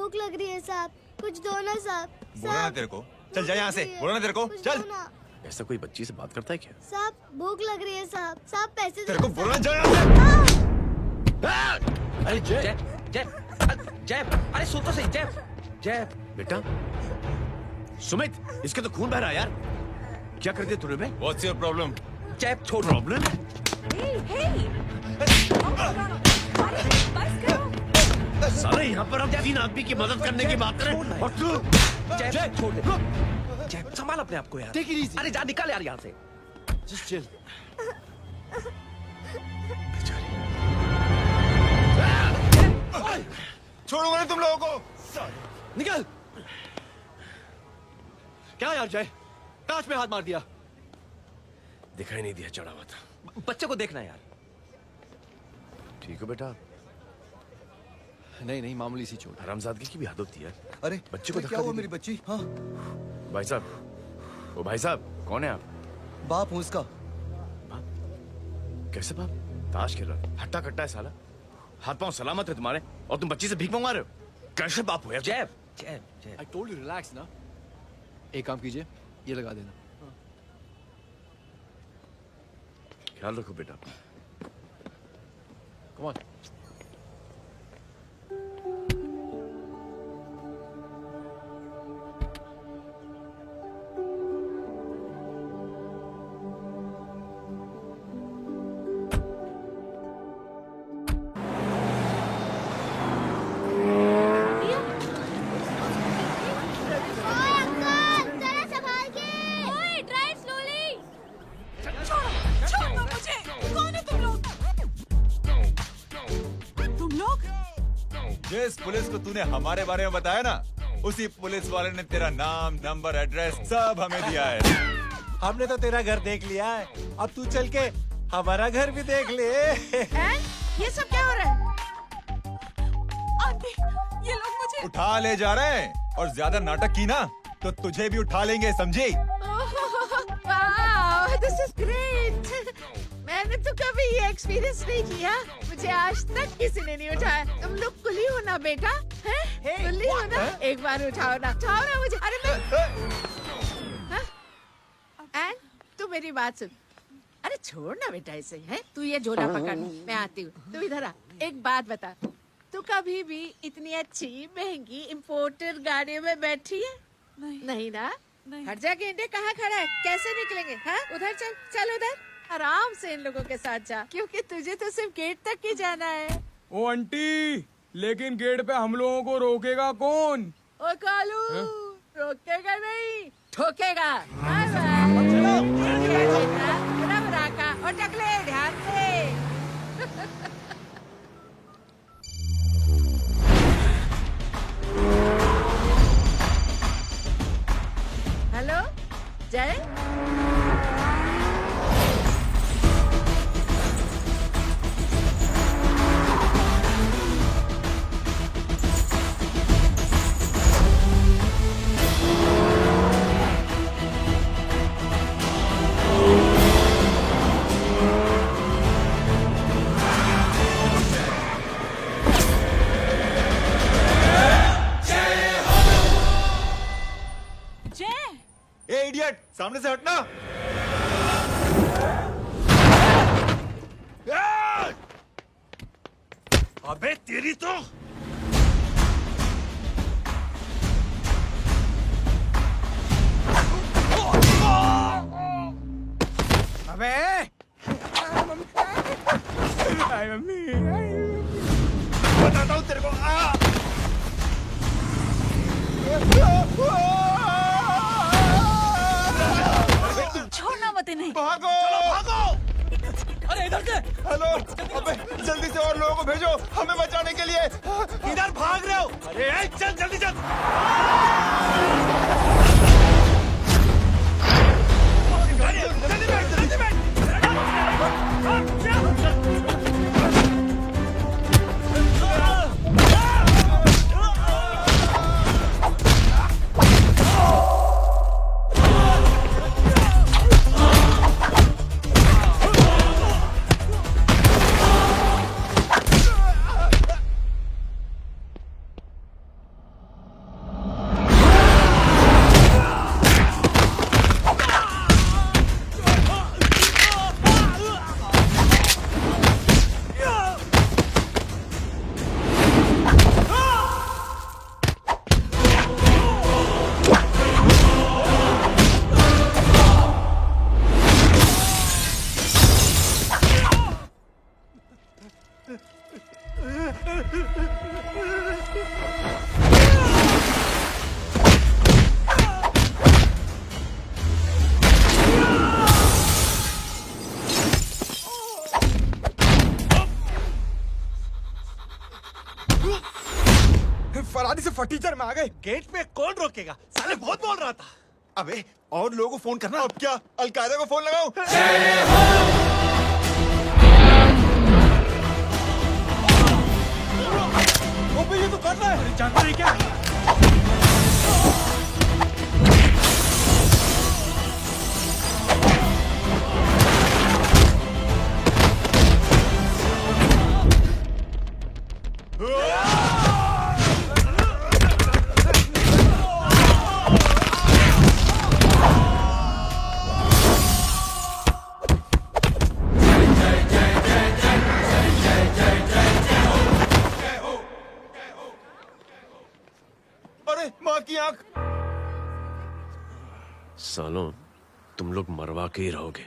भूख लग रही है साहब, कुछ दो ना साहब। बोला ना तेरे को, चल जा यहाँ से, बोला ना तेरे को, चल। ऐसा कोई बच्ची से बात करता है क्या? साहब भूख लग रही है साहब, साहब पैसे तेरे को बोला जा। अरे जय जय जय, अरे सुन तो सही। जय जय बेटा, सुमित, इसके तो खून बह रहा है यार। क्या कर दिया तूने बे? What's your problem? जय छोड़। प्रॉब्लम? सारे यहाँ पर हम 3 आदमी की मदद करने की बात करें और तू जय छोड़ दे। जय संभाल अपने आप को यार। Take it easy. अरे जा, निकल यार यहाँ से। Just chill. छोड़ूंगा नहीं तुम लोगों को। निकल। क्या यार जय, कांच में हाथ मार दिया। दिखाई नहीं दिया, चढ़ा हुआ था। बच्चे को देखना यार। ठीक हो बेटा? नहीं नहीं, मामूली सी चोट। हरामजादगी की भी हद होती है। अरे बच्चे को क्या हुआ मेरी बच्ची? हाँ भाई साहब, ओ भाई साहब, कौन है आप? बाप हूँ उसका। कैसे बाप? ताश खेल रहा, हट्टा कट्टा है साला। हाथ पांव सलामत है तुम्हारे और तुम बच्ची से भीख मंगवा रहे हो? कैसे बाप हो यार? जय जय जय। आई टोल्ड यू रिलैक्स ना। एक काम कीजिए, ये लगा देना। ख्याल रखो बेटा। Come on. जिस पुलिस को तूने हमारे बारे में बताया ना, उसी पुलिस वाले ने तेरा नाम, नंबर, एड्रेस सब हमें दिया है। हमने तो तेरा घर देख लिया है, अब तू चल के हमारा घर भी देख ले। ये सब क्या हो रहा है? आंटी, ये लोग मुझे उठा ले जा रहे हैं और ज्यादा नाटक की ना तो तुझे भी उठा लेंगे, समझी? This is great. मैंने तो कभी ये एक्सपीरियंस नहीं किया, मुझे आज तक किसी ने नहीं उठाया। तुम लोग कुली हो ना बेटा? हैं? कुली हो ना? एक बार उठाओ ना मुझे। अरे मैं एंड तू मेरी बात सुन। अरे छोड़ ना बेटा इसे, है तू ये झोला पकड़, मैं आती हूँ। तू इधर आ, एक बात बता, तू कभी भी इतनी अच्छी महंगी इम्पोर्टेड गाड़ी में बैठी है? नहीं ना? हट जा गेंडे, कहाँ खड़ा है? कैसे निकलेंगे? हाँ उधर चल, चल उधर आराम से इन लोगों के साथ जा, क्योंकि तुझे तो सिर्फ गेट तक ही जाना है। ओ आंटी, लेकिन गेट पे हम लोगों को रोकेगा कौन? ओ कालू, रोकेगा नहीं, ठोकेगा। रब राका और टकले, ध्यान से। हेलो जय। ए इडियट, सामने से हटना। अबे तेरी तो अबे मम्मी, बताता हूँ तेरे को। छोड़ना मत इन्हें। भागो, भागो। अरे इधर से। हेलो, अबे जल्दी से और लोगों को भेजो हमें बचाने के लिए। इधर भाग रहे हो? अरे चल जल्दी चल। फरारी से फटीचर में आ गए। गेट पे कौन रोकेगा? साले बहुत बोल रहा था। अबे और लोगों को फोन करना। अब क्या अलकायदा को फोन लगाऊं? वो ये तो कर रहा है। जानता है क्या? अरे माँ की आंख। सालों तुम लोग मरवा के ही रहोगे।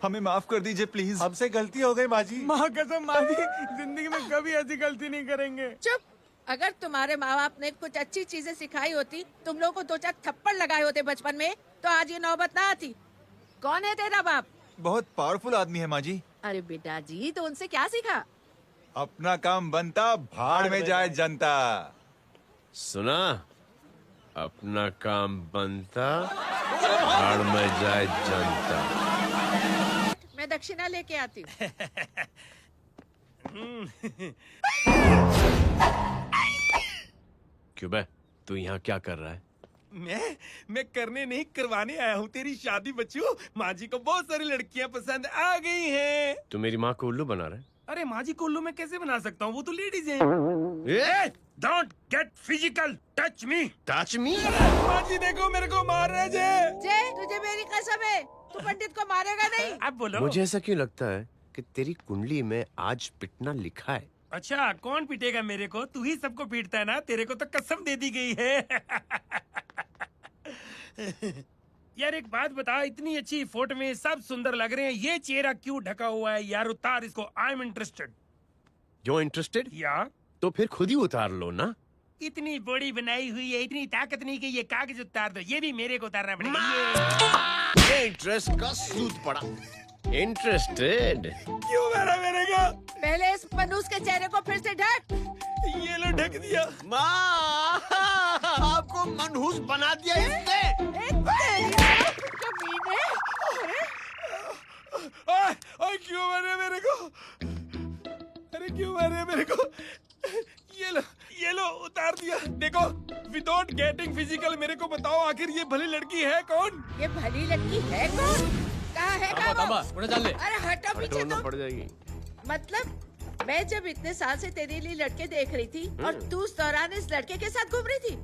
हमें माफ कर दीजिए प्लीज। हमसे गलती हो गई माजी। माँ कसम माजी, जिंदगी में कभी ऐसी गलती नहीं करेंगे। चुप। अगर तुम्हारे माँ बाप ने कुछ अच्छी चीजें सिखाई होती, तुम लोगों को 2-4 थप्पड़ लगाए होते बचपन में, तो आज ये नौबत ना आती। कौन है तेरा बाप? बहुत पावरफुल आदमी है माँ जी। अरे बेटा जी, तो उनसे क्या सीखा? अपना काम बनता, भाड़ में जाए जनता। सुना? अपना काम बनता, भाड़ में जाए जनता। मैं दक्षिणा लेके आती हूँ। क्यों बे, तू यहाँ क्या कर रहा है? मैं करने नहीं करवाने आया हूँ तेरी शादी बच्चू। माँ जी को बहुत सारी लड़कियाँ पसंद आ गई हैं। तू मेरी माँ को उल्लू बना रहा है? अरे माँ जी को उल्लू मैं कैसे बना सकता हूँ, वो तो लेडीज हैं। Don't get physical, touch me. Touch me? माँ जी देखो मेरे को मार रहे जय। जय, तुझे मेरी कसम है, तू पंडित को मारेगा नहीं। अब बोलो। मुझे ऐसा क्यों लगता है कि तेरी कुंडली में आज पिटना लिखा है? अच्छा, कौन पीटेगा मेरे को? तू ही सबको पीटता है ना, तेरे को तो कसम दे दी गई है। यार एक बात बता, इतनी अच्छी फोटो में सब सुंदर लग रहे हैं, ये चेहरा क्यों ढका हुआ है? यार उतार इसको, I am interested. You interested? या तो फिर खुद ही उतार लो ना। इतनी बॉडी बनाई हुई है, इतनी ताकत नहीं कि ये कागज उतार दो, ये भी मेरे को उतारना पड़ेगा। ये इंटरेस्ट का सूद पड़ा। इंटरेस्टेड? क्यों मारा मेरे को? पहले इस मनूस के चेहरे को फिर से ढक। ये लो ढक दिया। माँ, आपको मनहूस बना दिया इसने। कमीने। ओए क्यों मारे मेरे को? अरे क्यों मारे मेरे को? ये लो उतार दिया। देखो, विदाउट गेटिंग फिजिकल मेरे को बताओ, आखिर ये भली लड़की है कौन? ये भली लड़की है कौन? कहाँ है तांबा, उन्हें डाल ले। अरे हटो पीछे हटोना तो। पड़ जाएगी। मतलब मैं जब इतने साल से तेरे लिए लड़के देख रही थी और तू उस दौरान इस लड़के के साथ घूम रही थी।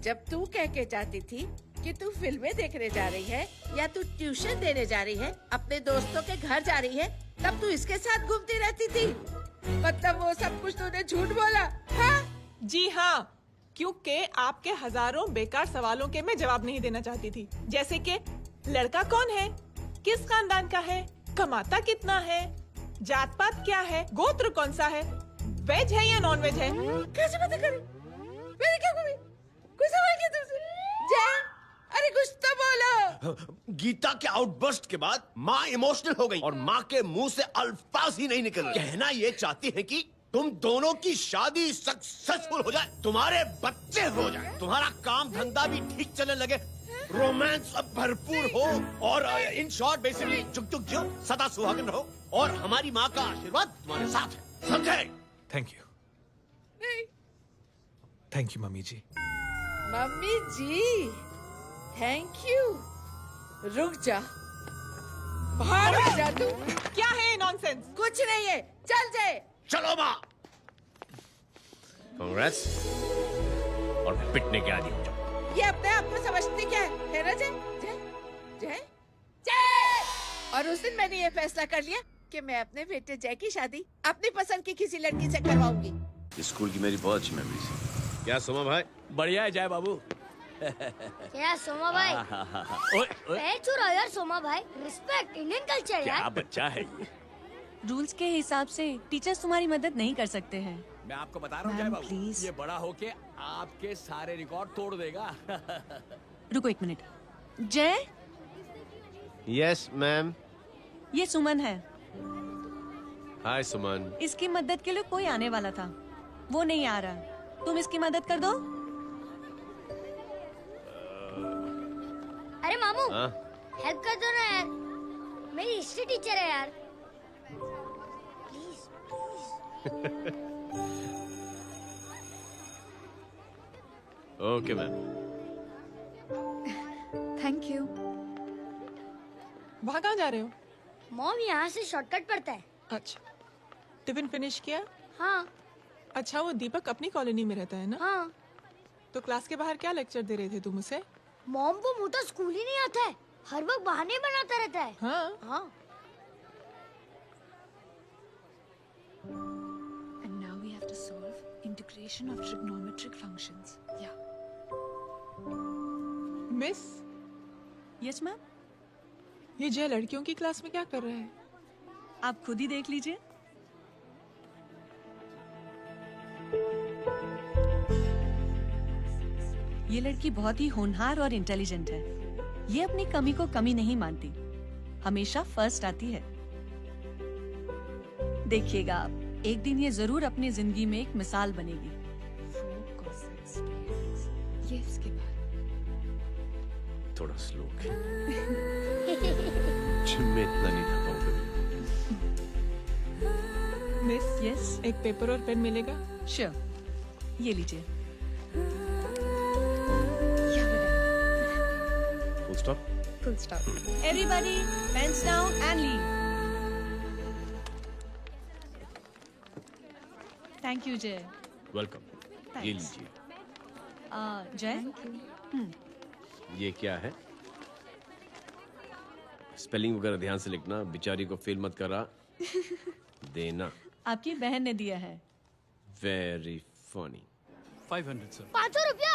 जब तू कह के जाती थी कि तू फिल्में देखने जा रही है या तू ट्यूशन देने जा रही है, अपने दोस्तों के घर जा रही है, तब तू इसके साथ घूमती रहती थी। मतलब वो सब कुछ तूने झूठ बोला? हाँ? जी हाँ, क्योंकि आपके हजारों बेकार सवालों के मैं जवाब नहीं देना चाहती थी। जैसे कि लड़का कौन है, किस खानदान का है, कमाता कितना है, जात पात क्या है, गोत्र कौन सा है, वेज है या नॉन वेज है। कैसे बातें करी? मैंने क्या करी? कोई सवाल किया तुमसे? जय, अरे कुछ तो बोलो। गीता के आउटबर्स्ट के बाद माँ इमोशनल हो गई और माँ के मुंह से अल्फाज ही नहीं निकल रहे। कहना ये चाहती है कि तुम दोनों की शादी सक्सेसफुल हो जाए, तुम्हारे बच्चे हो जाए, तुम्हारा काम धंधा भी ठीक चलने लगे, रोमांस अब भरपूर हो और इन शॉर्ट बेसिकली जुग जुग जियो, सदा सुहागन रहो और हमारी माँ का आशीर्वाद तुम्हारे साथ है, समझे? Thank you. नहीं। थैंक यू मम्मी जी। मम्मी जी, थैंक यू। रुक जा, भाग जा तू। क्या है नॉनसेंस? कुछ नहीं है, चल जाए। चलो माँ। कांग्रेस और पिटने के आदि हो जाओ। ये अपने आप को समझती क्या है ना? जय जय जय जय। और उस दिन मैंने ये फैसला कर लिया कि मैं अपने बेटे जय की शादी अपनी पसंद की किसी लड़की से करवाऊंगी। स्कूल की मेरी बहुत अच्छी मेमोरीज है। क्या सोमा भाई? बढ़िया है जय बाबू। क्या सोमा भाई? पैर छुरा यार सोमा भाई, रिस्पेक्ट इंडियन कल्चर यार। बच्चा है ये। रूल्स के हिसाब से टीचर्स तुम्हारी मदद नहीं कर सकते हैं। मैं आपको बता रहा हूँ जय बाबू, ये बड़ा होके आपके सारे रिकॉर्ड तोड़ देगा। रुको एक मिनट। जय, यस मैम। ये सुमन है। हाय सुमन। इसकी मदद के लिए कोई आने वाला था, वो नहीं आ रहा। तुम इसकी मदद कर दो। अरे मामू, हेल्प कर दो ना यार, मेरी हिस्ट्री टीचर है यार। Please please. Okay ma'am. Thank you. वहाँ कहाँ जा रहे हो? मॉम यहाँ से शॉर्टकट पड़ता है। अच्छा, टिफिन फिनिश किया? हाँ। अच्छा, वो दीपक अपनी कॉलोनी में रहता है ना? हाँ। तो क्लास के बाहर क्या लेक्चर दे रहे थे तुम उसे? मॉम को मुँह तो स्कूल ही नहीं आता है, हर वक्त बहाने बनाता रहता है। हाँ हाँ। And now we have to solve integration of trigonometric functions. Yeah. Miss, yes ma'am. ये जय लड़कियों की क्लास में क्या कर रहा है? आप खुद ही देख लीजिए। ये लड़की बहुत ही होनहार और इंटेलिजेंट है। ये अपनी कमी को कमी नहीं मानती, हमेशा फर्स्ट आती है। देखिएगा आप, एक दिन ये जरूर अपनी जिंदगी में एक मिसाल बनेगी। ये इसके बाद थोड़ा स्लो। जिम में इतना नहीं था पाऊंगा। मिस, यस, एक पेपर और पेन मिलेगा? श्योर, ये लीजिए। Full stop. full stop. Everybody, pens down and leave. Thank you, Jay. Welcome. ये लीजिए। जय, ये क्या है? स्पेलिंग वगैरह ध्यान से लिखना, बेचारी को फेल मत करा देना। आपकी बहन ने दिया है। Very funny. 500 सर। 500 रुपया?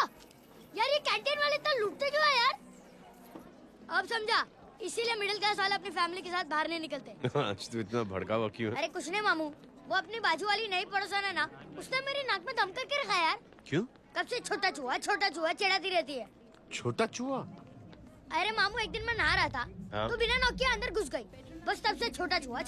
यार ये कैंटीन वाले तो लूटते क्यों है यार? अब समझा, इसीलिए मिडिल क्लास वाले अपनी फैमिली के साथ बाहर नहीं निकलते। आज तो इतना भड़का हुआ क्यों है? अरे कुछ नहीं मामू, वो अपनी बाजू वाली नई पड़ोसन है ना, उसने मेरी नाक में दम करके रखा यार। क्यों? कब से छोटा चूहा चिढ़ाती रहती है। छोटा चूहा? अरे मामू, एक दिन मैं नहा रहा था, हाँ? तो बिना नॉक के अंदर घुस गई, बस तब से छोटा चूहा।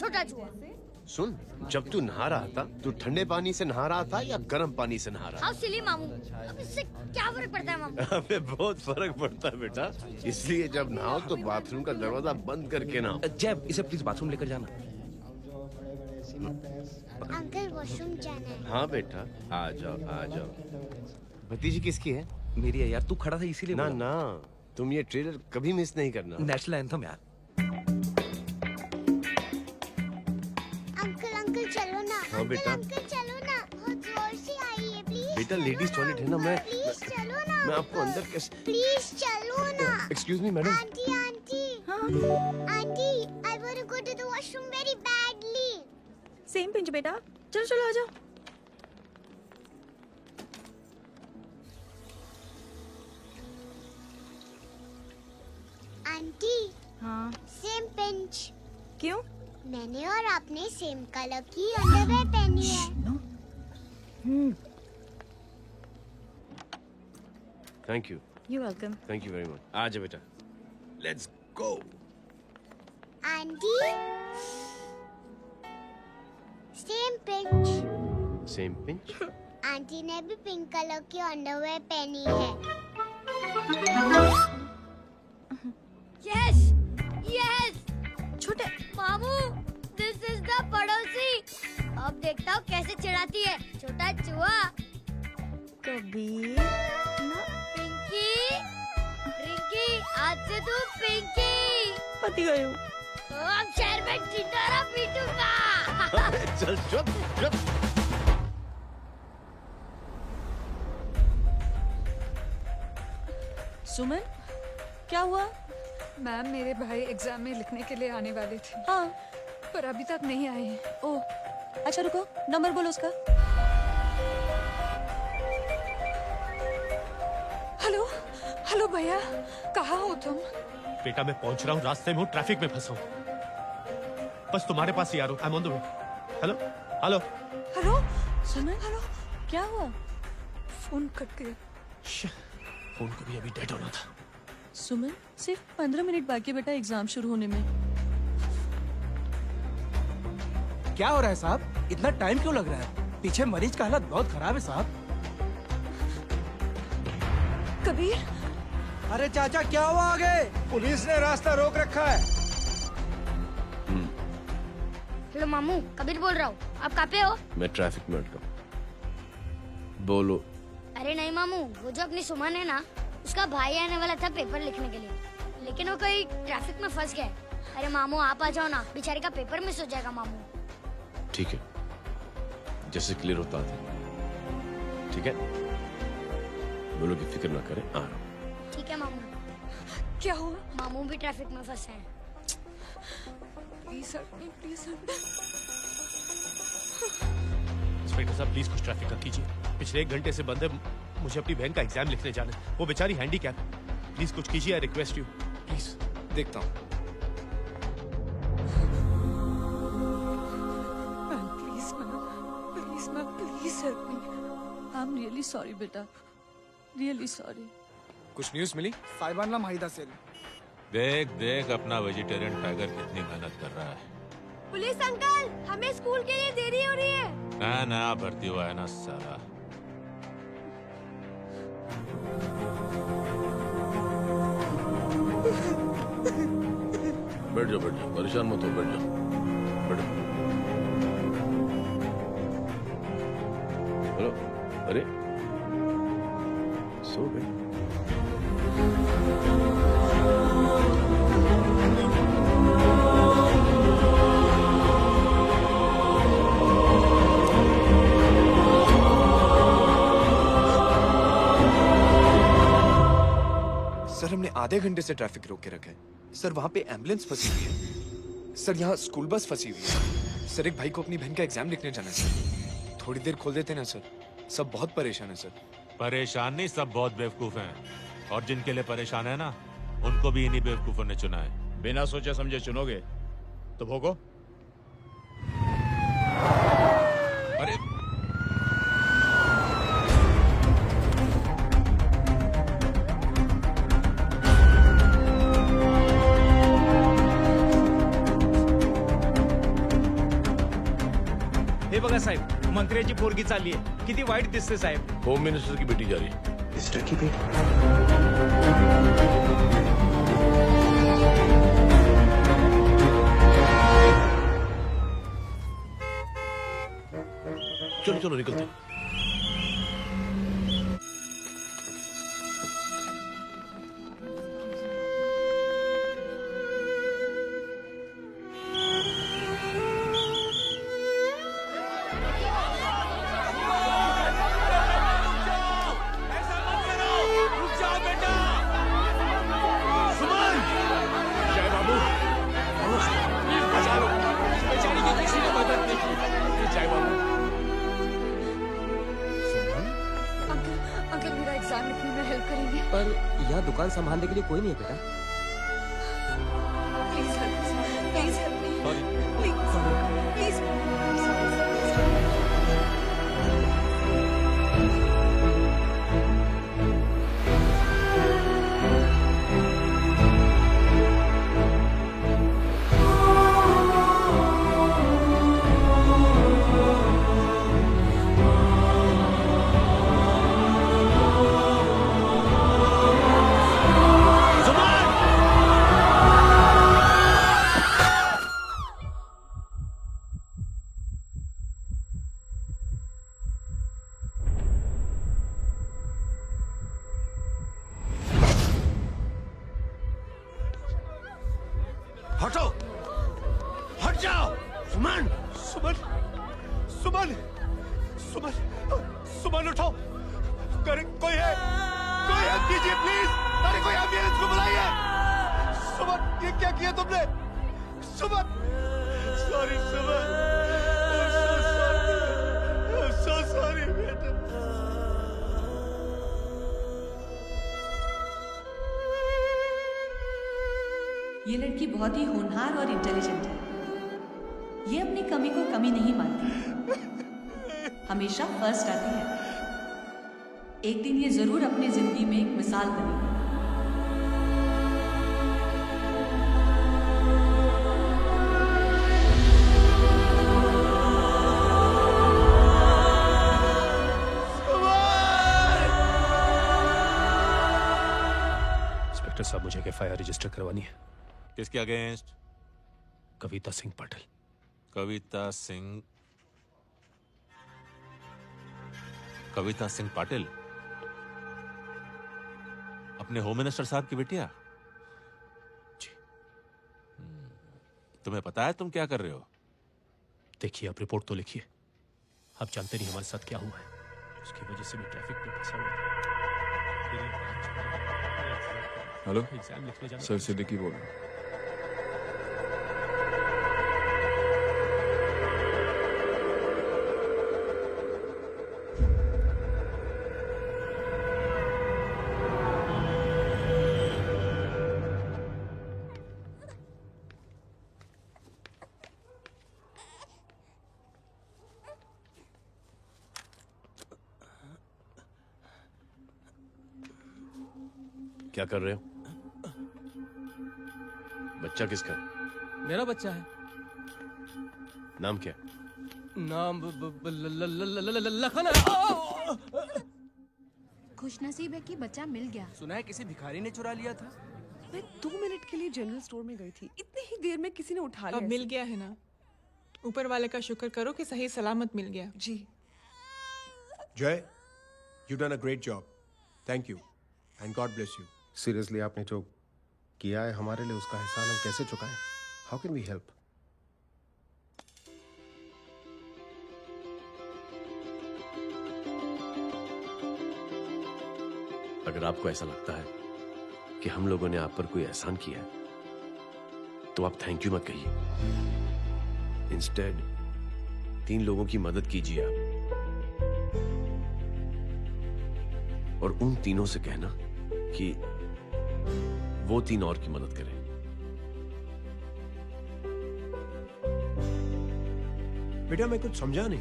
सुन, जब तू नहा रहा था, तू ठंडे पानी से नहा रहा था या गर्म पानी से नहा रहा हाउ सिली मामू, अब इससे क्या फर्क पड़ता है मामू? था? हमें बहुत फर्क पड़ता है बेटा, इसलिए जब नहाओ तो बाथरूम का दरवाजा बंद करके नहाओ। जय, इसे प्लीज बाथरूम लेकर जाना। अंकल वॉशरूम जाना है। हाँ बेटा, आ जाओ। भतीजी किसकी है? मेरी है यार, तू खड़ा था इसीलिए ना बोला। ना, तुम ये ट्रेलर कभी मिस नहीं करना। नेशनल एंथम यार। अंकल चलो ना। हाँ बेटा। अंकल चलो ना, बहुत जोर से आई है, प्लीज। बेटा लेडीज टॉयलेट है ना, प्लीज चलो ना। मैं आपको अंदर कैसे? प्लीज चलो ना। Excuse me madam. Aunty, I want to go to the washroom very badly. Same pinch बेटा, चलो आ जाओ। आंटी। हाँ। Same pinch. क्यों? मैंने और आपने सेम कलर की अंडरवेयर पहनी है। Thank you. You're welcome. Thank you very much. आ जा बेटा, let's go. Aunty, same pinch. Same pinch? Aunty ने भी पिंक कलर की अंडरवेयर पहनी है। Yes yes. छोटे मामू, दिस इज द पड़ोसी। अब देखता हूँ कैसे चिढ़ाती है छोटा चूहा। कभी पिंकी, रिंकी, आज से तू पिंकी। पति गई हूँ। अब शहर में ढिंढोरा पीटूंगा। चल चुप। सुमन, क्या हुआ? मैम, मेरे भाई एग्जाम में लिखने के लिए आने वाले थे। हाँ, पर अभी तक नहीं आए हैं। ओह, अच्छा रुको, नंबर बोलो उसका। हेलो भैया, कहाँ हो तुम? बेटा मैं पहुंच रहा हूँ, रास्ते में हूँ, ट्रैफिक में फंसा हूँ, बस तुम्हारे पास ही आ रहा हूँ। I am on the way. Hello. Suman, hello. क्या हुआ? फोन कट गया। फोन को भी अभी डेड होना था। सुमन, सिर्फ 15 मिनट बाकी बेटा एग्जाम शुरू होने में। क्या हो रहा है साहब? इतना टाइम क्यों लग रहा है? पीछे मरीज का हालत बहुत खराब है साहब। कबीर, अरे चाचा क्या हुआ आगे? पुलिस ने रास्ता रोक रखा है। हेलो मामू, कबीर बोल रहा हूँ। आप कहाँ पे हो? मैं ट्रैफिक में अटका हूं। बोलो। अरे नहीं मामू, वो जो अपनी सुमन है ना, उसका भाई आने वाला था पेपर लिखने के लिए, लेकिन वो कहीं ट्रैफिक में फंस गया। अरे मामू आप आ जाओ ना, बेचारे का पेपर मिस हो जाएगा मामू। ठीक है, जैसे क्लियर होता था। ठीक है, बोलो कि फिक्र ना करें, आ रहा हूं। ठीक है मामू। क्या हुआ? मामू भी ट्रैफिक में फंसे हैं। Please help me, please help. Inspector साहब प्लीज कुछ ट्रैफिक कम कीजिए। पिछले 1 घंटे से बंद है, मुझे अपनी बहन का एग्जाम लिखने जाना है। वो बेचारी हैंडीकैप। प्लीज कुछ कीजिए, आई रिक्वेस्ट यू प्लीज। देखता हूँ। Please help me. I am really sorry बेटा, रियली सॉरी। कुछ न्यूज़ मिली? साइबानला माहिदा सेल। देख देख अपना वेजिटेरियन टाइगर कितनी मेहनत कर रहा है। पुलिस अंकल, हमें स्कूल के लिए देरी हो रही है। नया भर्ती हुआ है ना साला। बैठ जाओ, परेशान मत हो, बैठ जाओ, बैठो। हेलो, अरे सो गए? सर हमने आधे घंटे से ट्रैफिक रोक के रखा है। सर वहाँ पे एम्बुलेंस फंसी हुई है। सर यहाँ स्कूल बस फंसी हुई है। सर एक भाई को अपनी बहन का एग्जाम लिखने जाना है सर। थोड़ी देर खोल देते ना सर। सब बहुत परेशान है सर। परेशान नहीं, सब बहुत बेवकूफ हैं। और जिनके लिए परेशान है ना, उनको भी इन्हीं बेवकूफों ने चुना है। बिना सोचे समझे चुनोगे तो भोगो। अरे हे बघा साहेब, मंत्र्याची पोरगी चालली आहे। किती वाईट दिसते साहेब। होम मिनिस्टर की बेटी जा रही है। मिनिस्टर की बेटी? चलो चलो निकलते। दुकान संभालने के लिए कोई नहीं है बेटा। Please help me, please. हटो, हट जाओ। सुमन, सुमन, सुमन, सुमन, सुमन उठो। कोई है? कोई हेल्प कीजिए प्लीज। अरे कोई एम्बुलेंस को बुलाइए। सुमन, ये क्या किया तुमने? Suman, sorry Suman, I'm so sorry बेटा। ये लड़की बहुत ही होनहार और इंटेलिजेंट है। ये अपनी कमी को कमी नहीं मानती, हमेशा फर्स्ट आती है। एक दिन ये जरूर अपनी जिंदगी में एक मिसाल बनेगी। इंस्पेक्टर साहब, मुझे एफआईआर रजिस्टर करवानी है। किसके अगेंस्ट? कविता सिंह पाटिल। कविता सिंह पाटिल, अपने होम मिनिस्टर साहब की बेटिया? जी। तुम्हें पता है तुम क्या कर रहे हो? देखिए, आप रिपोर्ट तो लिखिए। आप जानते नहीं हमारे साथ क्या हुआ है, उसकी वजह से मैं ट्रैफिक में फंसा हुआ था। हेलो एग्जाम लिखने जाना। सर सिद्दीकी बोल रहा हूँ। क्या कर रहे हो? बच्चा किसका? मेरा बच्चा है। नाम क्या? नाम लखन है। खुशनसीब है कि बच्चा मिल गया। सुना है किसी भिखारी ने चुरा लिया था। मैं 2 मिनट के लिए जनरल स्टोर में गई थी, इतनी ही देर में किसी ने उठा लिया। अब मिल गया है ना, ऊपर वाले का शुक्र करो कि सही सलामत मिल गया। जी। जय, you done a great job. Thank you and God bless you. Seriously आपने जो किया है हमारे लिए, उसका एहसान हम कैसे चुकाएं? How can we help? अगर आपको ऐसा लगता है कि हम लोगों ने आप पर कोई एहसान किया है, तो आप थैंक यू मत कहिए। इंस्टेड 3 लोगों की मदद कीजिए आप, और उन तीनों से कहना कि वो 3 और की मदद करें। बेटा मैं कुछ समझा नहीं।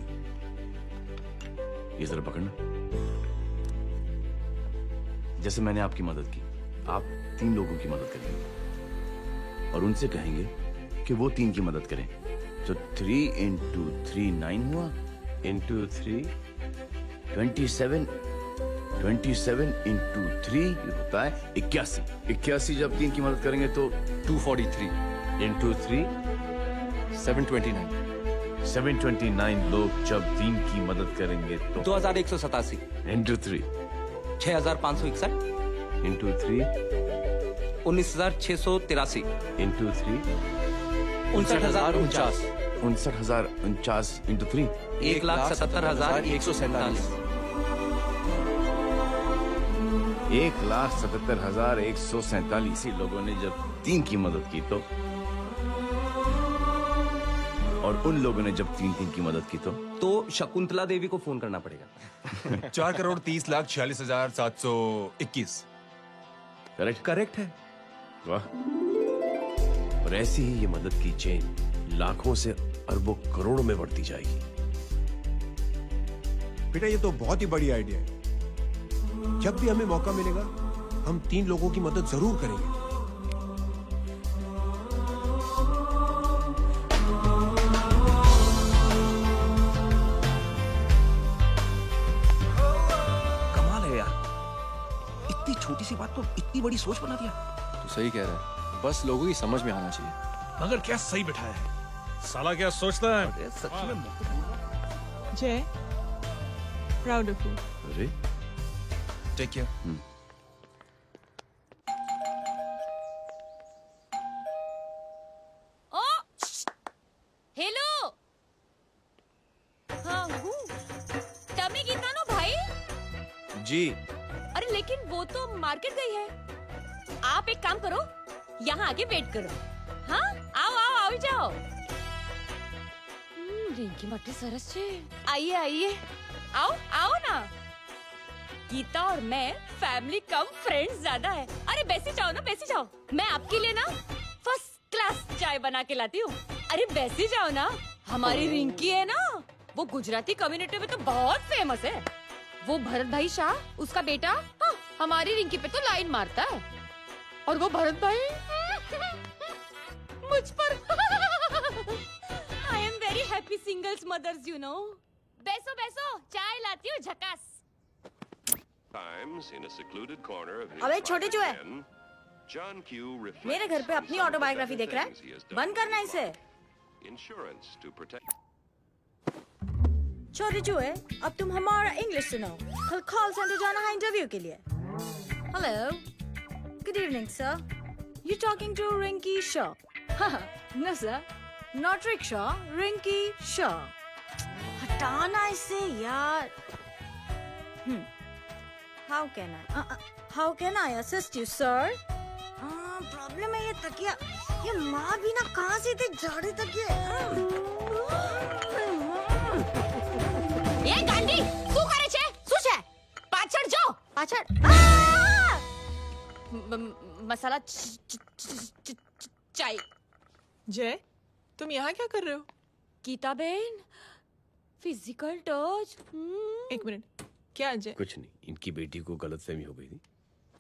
ये जरा पकड़ना। जैसे मैंने आपकी मदद की, आप 3 लोगों की मदद करेंगे और उनसे कहेंगे कि वो 3 की मदद करें। तो 3 into 3 9 हुआ, into 3 27 into 3 ये होता है 81। 81 जब 3 की मदद करेंगे तो 243 into 3 729 729 लोग जब 3 की मदद करेंगे तो 2187 into 3 6561 into 3 19683 into 3 59049 59049 into 3 1,77,147 1,77,147 लोगों ने जब 3 की मदद की तो, और उन लोगों ने जब 3 की मदद की तो शकुंतला देवी को फोन करना पड़ेगा। 4,30,46,721। करेक्ट है। वाह। और ऐसी ही ये मदद की चेन लाखों से अरबों करोड़ों में बढ़ती जाएगी। बेटा ये तो बहुत ही बड़ी आइडिया है। जब भी हमें मौका मिलेगा हम 3 लोगों की मदद जरूर करेंगे। कमाल है यार, इतनी छोटी सी बात को इतनी बड़ी सोच बना दिया। तू सही कह रहा है, बस लोगों की समझ में आना चाहिए। मगर क्या सही बिठाया है, साला क्या सोचता है। सच में जय, प्राउड ऑफ यू। अरे टेक केयर। ओ हेलो, हाँ हूँ। टमी गीता नो भाई। जी। अरे लेकिन वो तो मार्केट गई है। आप एक काम करो, यहाँ आके वेट करो। हाँ आओ आओ आओ जाओ। रिंकी मट्टी सरस छे। आइए आइए, आओ आओ ना। गीता और मैं फैमिली कम फ्रेंड्स ज्यादा है। अरे बैसी जाओ ना, बैसी जाओ। मैं आपके लिए ना फर्स्ट क्लास चाय बना के लाती हूँ। अरे बैसी जाओ ना। हमारी रिंकी है ना, वो गुजराती कम्युनिटी में तो बहुत फेमस है। वो भरत भाई शाह, उसका बेटा, हाँ, हमारी रिंकी पे तो लाइन मारता है। और वो भरत भाई मुझ पर। I am very happy singles mothers, you know. बैसो बैसो, चाय लाती हूँ झकास। अबे छोटे चूहे, मेरे घर पे अपनी ऑटोबायोग्राफी देख रहा है? बंद करना इसे। छोटे चूहे, अब तुम हमारा इंग्लिश सुनो। कल कॉल सेंटर जाना है इंटरव्यू के लिए। Hello, good evening sir, you talking to Rinki Shaw? No sir, not rickshaw, Rinki Shaw. हटाना इसे यार। How can I assist you, sir? Problem है ये तकिया, ये माँ भी ना कहाँ से इतने जाड़े तकिए। ये गांडी, શું કરે છે? શું છે? પાછળ જો, પાછળ। मसाला चाय। जय, तुम यहाँ क्या कर रहे हो? गीता बहन, फिजिकल टच। एक मिनट, क्या जय? कुछ नहीं, इनकी बेटी को गलतफहमी हो गई थी,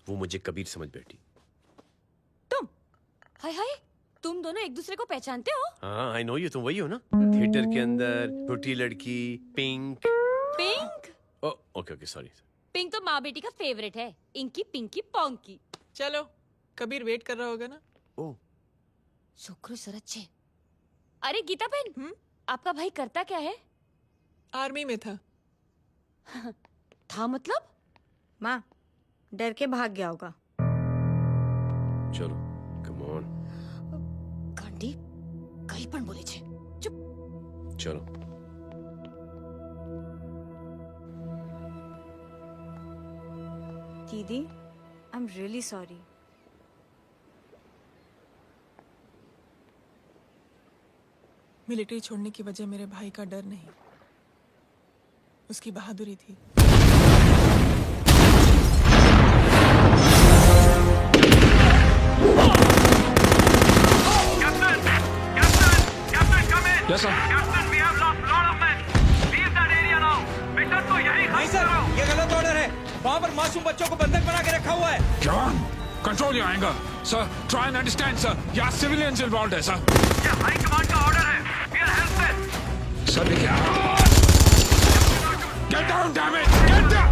वो मुझे कबीर समझ बैठी। हाय हाय, तुम दोनों एक दूसरे को पहचानते हो? हाँ, आई नो यू, तुम वही हो ना थिएटर के अंदर छोटी लड़की pink. Pink? Okay okay, sorry. Pink तो माँ बेटी का फेवरेट है, इंकी पिंकी पोंकी। चलो, कबीर वेट कर रहा होगा ना। ओ, शुक्र सरच्चे। अरे गीता बहन, आपका भाई करता क्या है? आर्मी में था। था मतलब? माँ, डर के भाग गया होगा। चलो, कम ऑन। गांडी, कहीं पण बोले छे। चुप। चलो। दीदी, I am really sorry. Military छोड़ने की वजह मेरे भाई का डर नहीं, उसकी बहादुरी थी। Yes, sir. Captain, we have lost lot of men. Leave that area now. Mission तो यही खत्म नहीं सर, ये गलत ऑर्डर है। वहाँ पर मासूम बच्चों को बंधक बना के रखा हुआ है। John, control your anger. Sir, try and understand, sir. यहाँ civilians involved है, sir. ये हाई कमांड का ऑर्डर है। We are helpless. Sir, देखिए। Get down, damn it! Get down!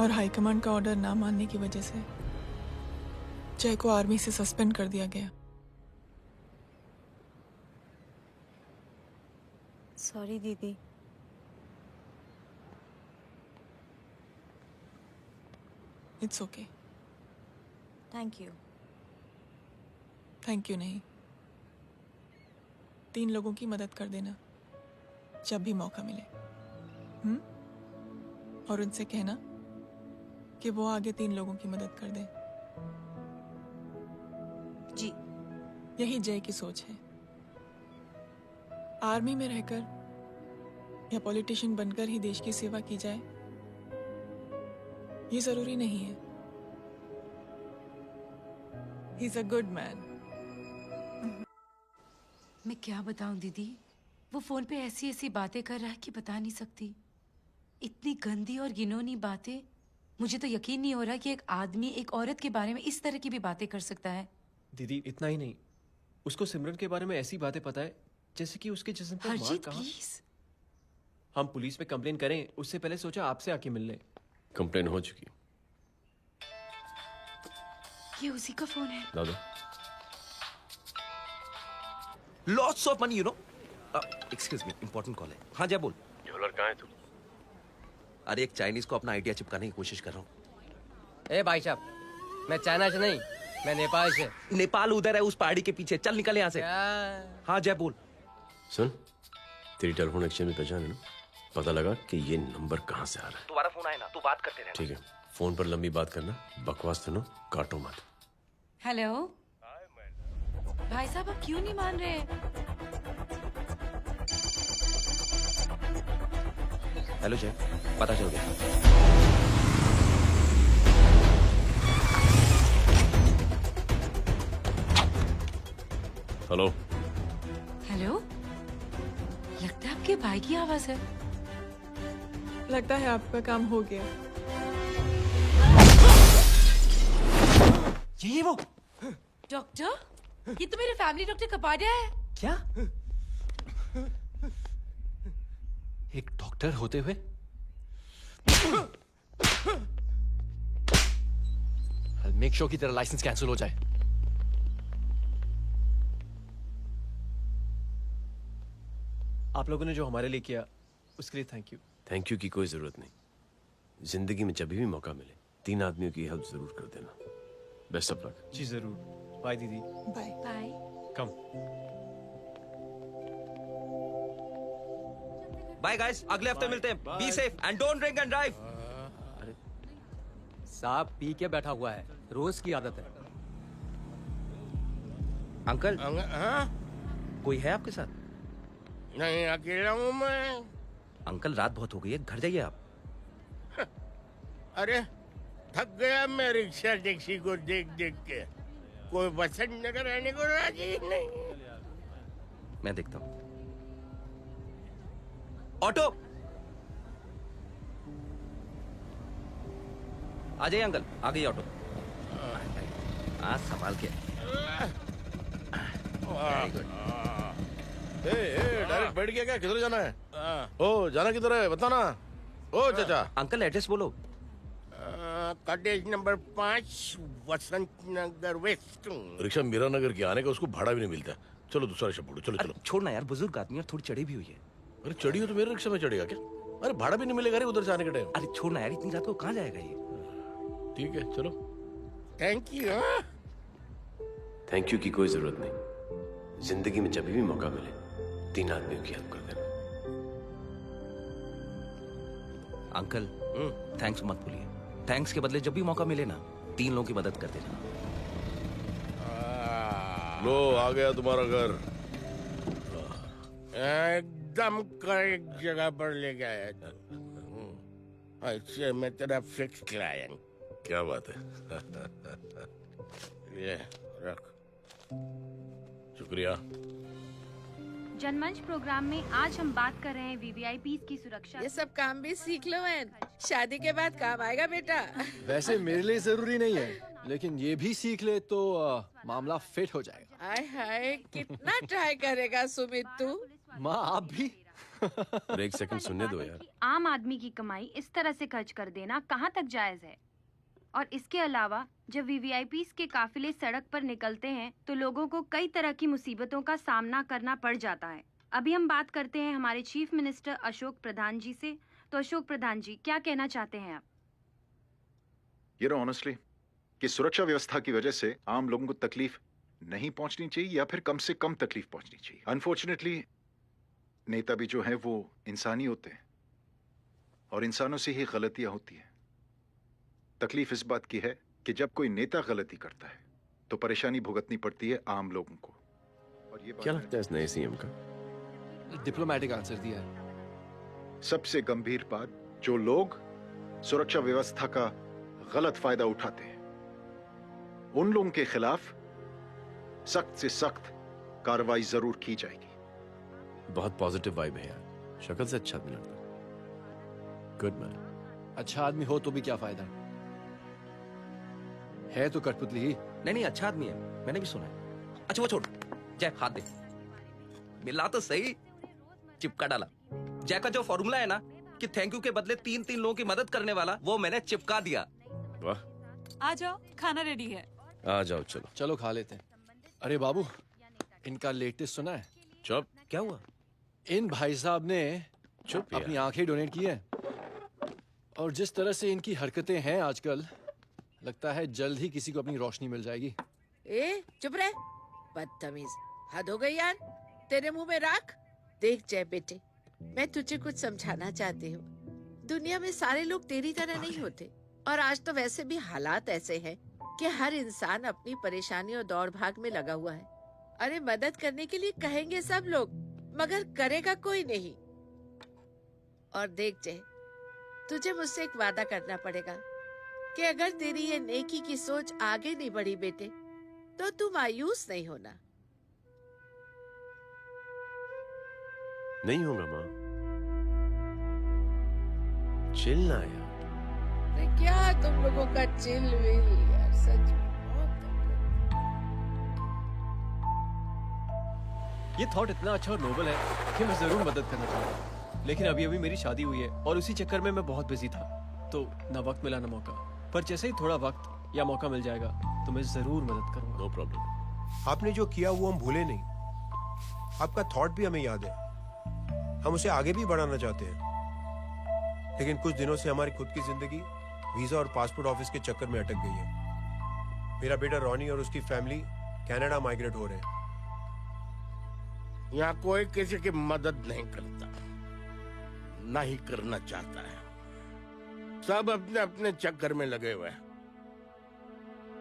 और हाईकमांड का ऑर्डर ना मानने की वजह से जय को आर्मी से सस्पेंड कर दिया गया। सॉरी दीदी। It's okay. Thank you. Thank you नहीं, 3 लोगों की मदद कर देना जब भी मौका मिले। और उनसे कहना कि वो आगे 3 लोगों की मदद कर दे। जी। यही जय की सोच है। आर्मी में रहकर या पॉलिटिशियन बनकर ही देश की सेवा की जाए, ये जरूरी नहीं है। He is a good man. मैं क्या बताऊं दीदी, वो फोन पे ऐसी ऐसी बातें कर रहा है कि बता नहीं सकती। इतनी गंदी और घिनौनी बातें। मुझे तो यकीन नहीं हो रहा कि एक आदमी एक औरत के बारे में इस तरह की भी बातें कर सकता है। दीदी इतना ही नहीं, उसको सिमरन के बारे में ऐसी बातें पता है जैसे कि उसके जिस्म पर मार हरजीत कहाँ। प्लीज। हम पुलिस में कंप्लेन करें उससे पहले सोचा आपसे आके मिल लें। कंप्लेन हो चुकी। ये उसी का फोन है। दादा lots of money, you know. Excuse me, important call है। हाँ जय बोल। ज्वेलर कहाँ है तू? अरे एक चाइनीज को अपना आइडिया चिपकाने की कोशिश कर रहा हूँ। ए भाई साहब, मैं चाइना से नहीं, मैं नेपाल से। नेपाल उधर है, उस पहाड़ी के पीछे। चल निकल यहाँ से। हाँ जय बोल। सुन, तेरी टेलीफोन एक्सचेंज में पहचान है ना? पता लगा कि ये नंबर कहाँ से आ रहा है। तुम्हारा फोन आए ना, तू बात करते रहना। ठीक है, फोन पर लंबी बात करना, बकवास सुनो, काटो मत। हेलो भाई साहब, आप क्यों नहीं मान रहे? हेलो जय, पता चल गया। हेलो हेलो, लगता है आपके भाई की आवाज है। लगता है आपका काम हो गया। ये वो डॉक्टर, ये तो मेरे फैमिली डॉक्टर कपाडिया है। क्या? एक डॉक्टर होते हुए? मेक श्योर कि तेरा लाइसेंस कैंसिल हो जाए। आप लोगों ने जो हमारे लिए किया उसके लिए थैंक यू। थैंक यू की कोई जरूरत नहीं। जिंदगी में जब भी मौका मिले 3 आदमियों की हेल्प जरूर कर देना। Best of luck. जी जरूर। बाय दीदी। Bye bye. Come. Bye guys, अगले हफ्ते मिलते हैं। Be safe and don't drink and drive. साहब पी के बैठा हुआ है, रोज की आदत है। अंकल हाँ? कोई है आपके साथ? नहीं, अकेला हूँ मैं। अंकल रात बहुत हो गई है, घर जाइए आप। अरे थक गया मैं रिक्शा टैक्सी को देख देख के। कोई बसंत नगर आने को राजी नहीं। मैं देखता हूँ। ऑटो आ जाइए अंकल, आ गई ऑटो। आज संभाल के। Very good. डायरेक्ट बैठ गया क्या? किधर जाना है? ओ जाना किधर है बता ना। ओ चाचा। अंकल एड्रेस बोलो। कॉटेज नंबर 5 वसंत नगर वेस्ट। रिक्शा मीरा नगर की आने का उसको भाड़ा भी नहीं मिलता। चलो दूसरा रिक्शा पकड़ो। चलो चलो। छोड़ना यार, बुजुर्ग आदमी और थोड़ी चढ़ी भी हुई है। अरे चढ़ी हो तो मेरे रिक्शा में चढ़ेगा क्या? अरे भाड़ा भी नहीं मिलेगा रे उधर से आने के टाइम। अरे छोड़ना यार, इतनी रात को कहाँ जाएगा ये? ठीक है चलो। Thank you. थैंक यू की कोई जरूरत नहीं। जिंदगी में जब भी मौका मिले 3 आदमियों की हेल्प कर देना। अंकल थैंक्स मत भूलिए। थैंक्स के बदले जब भी मौका मिले ना 3 लोगों की मदद कर देना। लो आ गया तुम्हारा घर। एकदम करेक्ट जगह पर ले गया। अच्छा मैं तेरा फिक्स क्लाइंट। क्या बात है। ये रख। शुक्रिया। जनमंच प्रोग्राम में आज हम बात कर रहे हैं वीवीआईपीज़ की सुरक्षा। ये सब काम भी सीख लो एन, शादी के बाद काम आएगा बेटा। वैसे मेरे लिए जरूरी नहीं है, लेकिन ये भी सीख ले तो मामला फिट हो जाएगा। हाय हाय, कितना ट्राई करेगा सुमित तू? माँ आप भी। और एक सेकंड सुनने दो यार। आम आदमी की कमाई इस तरह से खर्च कर देना कहाँ तक जायज है? और इसके अलावा जब वीवीआईपीज़ के काफिले सड़क पर निकलते हैं तो लोगों को कई तरह की मुसीबतों का सामना करना पड़ जाता है। अभी हम बात करते हैं हमारे चीफ मिनिस्टर अशोक प्रधान जी से। तो अशोक प्रधान जी, क्या कहना चाहते हैं आप? ऑनेस्टली कि सुरक्षा व्यवस्था की वजह से आम लोगों को तकलीफ नहीं पहुंचनी चाहिए या फिर कम से कम तकलीफ पहुंचनी चाहिए। अनफॉर्चुनेटली नेता भी जो है वो इंसानी होते हैं और इंसानों से ही गलतियां होती हैं। तकलीफ इस बात की है कि जब कोई नेता गलती करता है तो परेशानी भुगतनी पड़ती है आम लोगों को। और ये क्या लगता है इस नए सीएम का? डिप्लोमेटिक आंसर दिया है। सबसे गंभीर बात, जो लोग सुरक्षा व्यवस्था का गलत फायदा उठाते हैं उन लोगों के खिलाफ सख्त से सख्त कार्रवाई जरूर की जाएगी। बहुत पॉजिटिव वाइब है यार, शक्ल से अच्छा आदमी लगता है। Good man. अच्छा आदमी हो तो भी क्या फायदा है तो कठपुतली ही। नहीं अच्छा आदमी है, मैंने भी सुना है। अच्छा वो छोड़, जय हाथ दे। मिला तो सही, चिपका डाला। जय का जो फॉर्मूला है ना कि थैंक यू के बदले 3 लोगों की मदद करने वाला, वो मैंने चिपका दिया। वाह, आ जाओ, खाना रेडी है। आ जाओ, चलो चलो खा लेते हैं। अरे बाबू, इनका लेटेस्ट सुना है? चुप। क्या हुआ? इन भाई साहब ने चुप अपनी आंखें डोनेट की है और जिस तरह से इनकी हरकतें हैं आजकल, लगता है जल्द ही किसी को अपनी रोशनी मिल जाएगी। ए चुप रहे, बदतमीज, हद हो गई यार। तेरे मुंह में राख। देख जय बेटे, मैं तुझे कुछ समझाना चाहती हूँ। दुनिया में सारे लोग तेरी तरह नहीं होते और आज तो वैसे भी हालात ऐसे हैं कि हर इंसान अपनी परेशानी और दौड़ भाग में लगा हुआ है। अरे मदद करने के लिए कहेंगे सब लोग, मगर करेगा कोई नहीं। और देख जय, तुझे मुझसे एक वादा करना पड़ेगा कि अगर तेरी ये नेकी की सोच आगे नहीं बढ़ी बेटे, तो तू मायूस नहीं होना। नहीं होगा माँ, चिल ना यार। अरे क्या तुम लोगों का चिल विल यार, सच में बहुत। ये थॉट इतना अच्छा और नोबल है कि मैं जरूर मदद करना चाहूंगा, लेकिन अभी अभी मेरी शादी हुई है और उसी चक्कर में मैं बहुत बिजी था, तो ना वक्त मिला ना मौका। पर जैसे ही थोड़ा वक्त या मौका मिल जाएगा तो मैं जरूर मदद करूंगा। No problem. आपने जो किया वो हम भूले नहीं, आपका थॉट भी हमें याद है, हम उसे आगे भी बढ़ाना चाहते हैं। लेकिन कुछ दिनों से हमारी खुद की जिंदगी वीजा और पासपोर्ट ऑफिस के चक्कर में अटक गई है। मेरा बेटा रॉनी और उसकी फैमिली कनाडा माइग्रेट हो रहे हैं। यहाँ कोई किसी की मदद नहीं करता, ना ही करना चाहता है। सब अपने अपने चक्कर में लगे हुए हैं।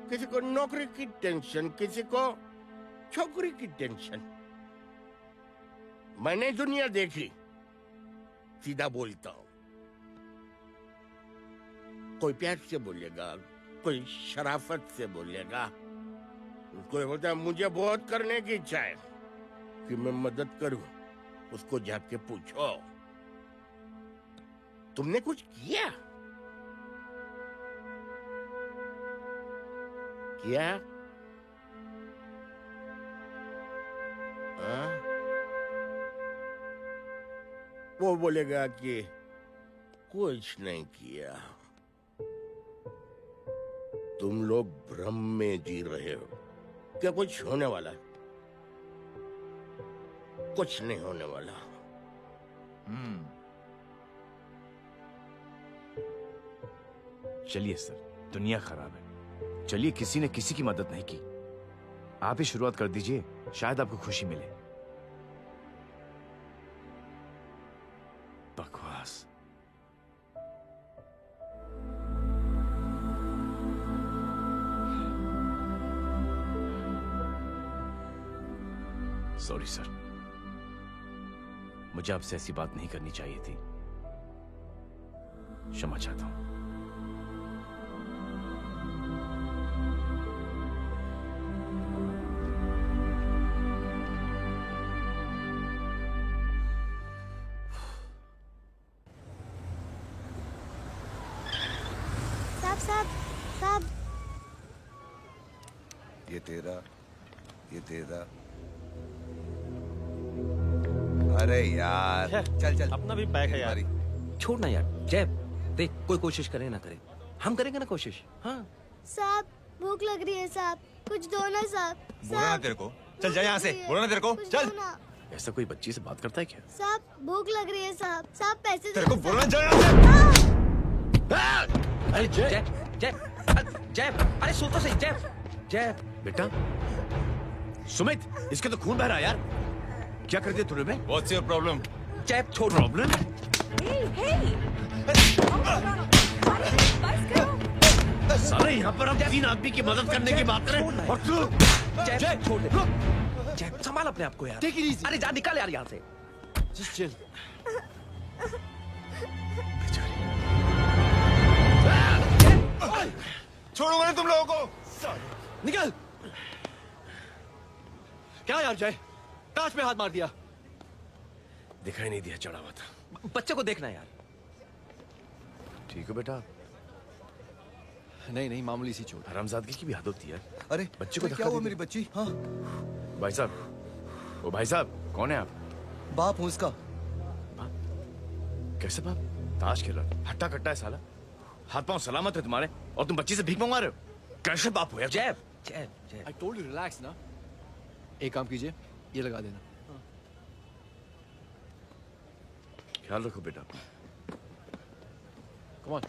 किसी को नौकरी की टेंशन, किसी को छोकरी की टेंशन। मैंने दुनिया देखी, सीधा बोलता हूं। कोई प्यार से बोलेगा, कोई शराफत से बोलेगा, कोई बोलता है मुझे बहुत करने की इच्छा है कि मैं मदद करूं। उसको जाके पूछो, तुमने कुछ किया? किया? हाँ? वो बोलेगा कि कुछ नहीं किया। तुम लोग भ्रम में जी रहे हो क्या कुछ होने वाला है? कुछ नहीं होने वाला। चलिए सर, दुनिया खराब है। चलिए, किसी ने किसी की मदद नहीं की, आप ही शुरुआत कर दीजिए, शायद आपको खुशी मिले। बकवास। सॉरी सर, मुझे आपसे ऐसी बात नहीं करनी चाहिए थी। क्षमा चाहता हूं। साहब, ये तेरा। अरे यार, चल अपना भी पैक है यार। छोड़ ना यार, जय देख, कोई कोशिश करे ना करे, हम करेंगे ना कोशिश। हाँ साहब भूख लग रही है साहब, कुछ दो ना साहब। बोला ना तेरे को, चल जा यहाँ से, बोला ना तेरे को, चल। ऐसा कोई बच्ची से बात करता है क्या? साहब भूख लग रही है साहब, साहब पैसे तेरे को बोला ना, चल यहाँ से। अरे जय जय जय, अरे सो तो सही जय जय। बेटा सुमित, इसके तो खून बह रहा है यार, क्या कर दिया तूने बे? What's your problem? जय छोड़। प्रॉब्लम? साले यहाँ पर हम 3 आदमी की मदद करने की बात करें और तू जय छोड़ दे। जय संभाल अपने आप को यार। Take it easy. अरे जा निकल यार यहाँ से। Just chill. छोड़ूंगा नहीं तुम लोगों को। निकल। क्या यार जय, कांच में हाथ मार दिया। दिखाई नहीं दिया, चढ़ा हुआ था। बच्चे को देखना यार। ठीक है बेटा। नहीं मामूली सी चोट। हरामजादगी की भी हद होती है। अरे बच्चे को क्या हुआ मेरी बच्ची? हाँ भाई साहब, ओ भाई साहब, कौन है आप? बाप हूँ इसका। कैसे बाप? ताश खेल रहा, हट्टा कट्टा है साला, हाथ पांव सलामत है तुम्हारे और तुम बच्ची से भीख मंगवा रहे हो? कैसे बाप हो यार? जय जय जय। I told you relax ना। एक काम कीजिए, ये लगा देना। ख्याल रखो बेटा। Come on.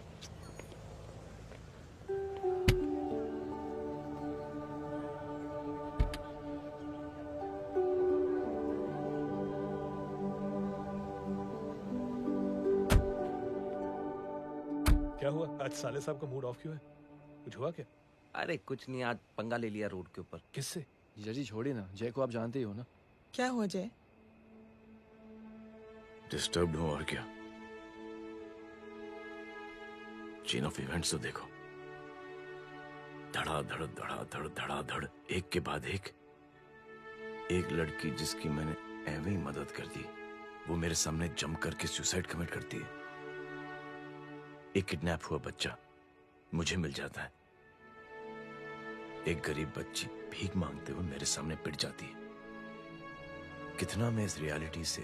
क्या हुआ आज साले साहब का मूड ऑफ क्यों है? कुछ हुआ क्या? अरे कुछ नहीं, आज पंगा ले लिया रोड के ऊपर। किससे? जीजा जी छोड़िए ना, जय को आप जानते ही हो ना। क्या हुआ जय? डिस्टर्ब्ड हूं और क्या। चेन ऑफ इवेंट्स तो देखो, धड़ाधड़ धड़ाधड़ धड़ाधड़, एक के बाद एक लड़की जिसकी मैंने एवं ही मदद कर दी, वो मेरे सामने जम करके सुसाइड कमिट करती है। एक किडनैप हुआ बच्चा मुझे मिल जाता है। एक गरीब बच्ची भीख मांगते हुए मेरे सामने पिट जाती है। कितना मैं इस रियलिटी से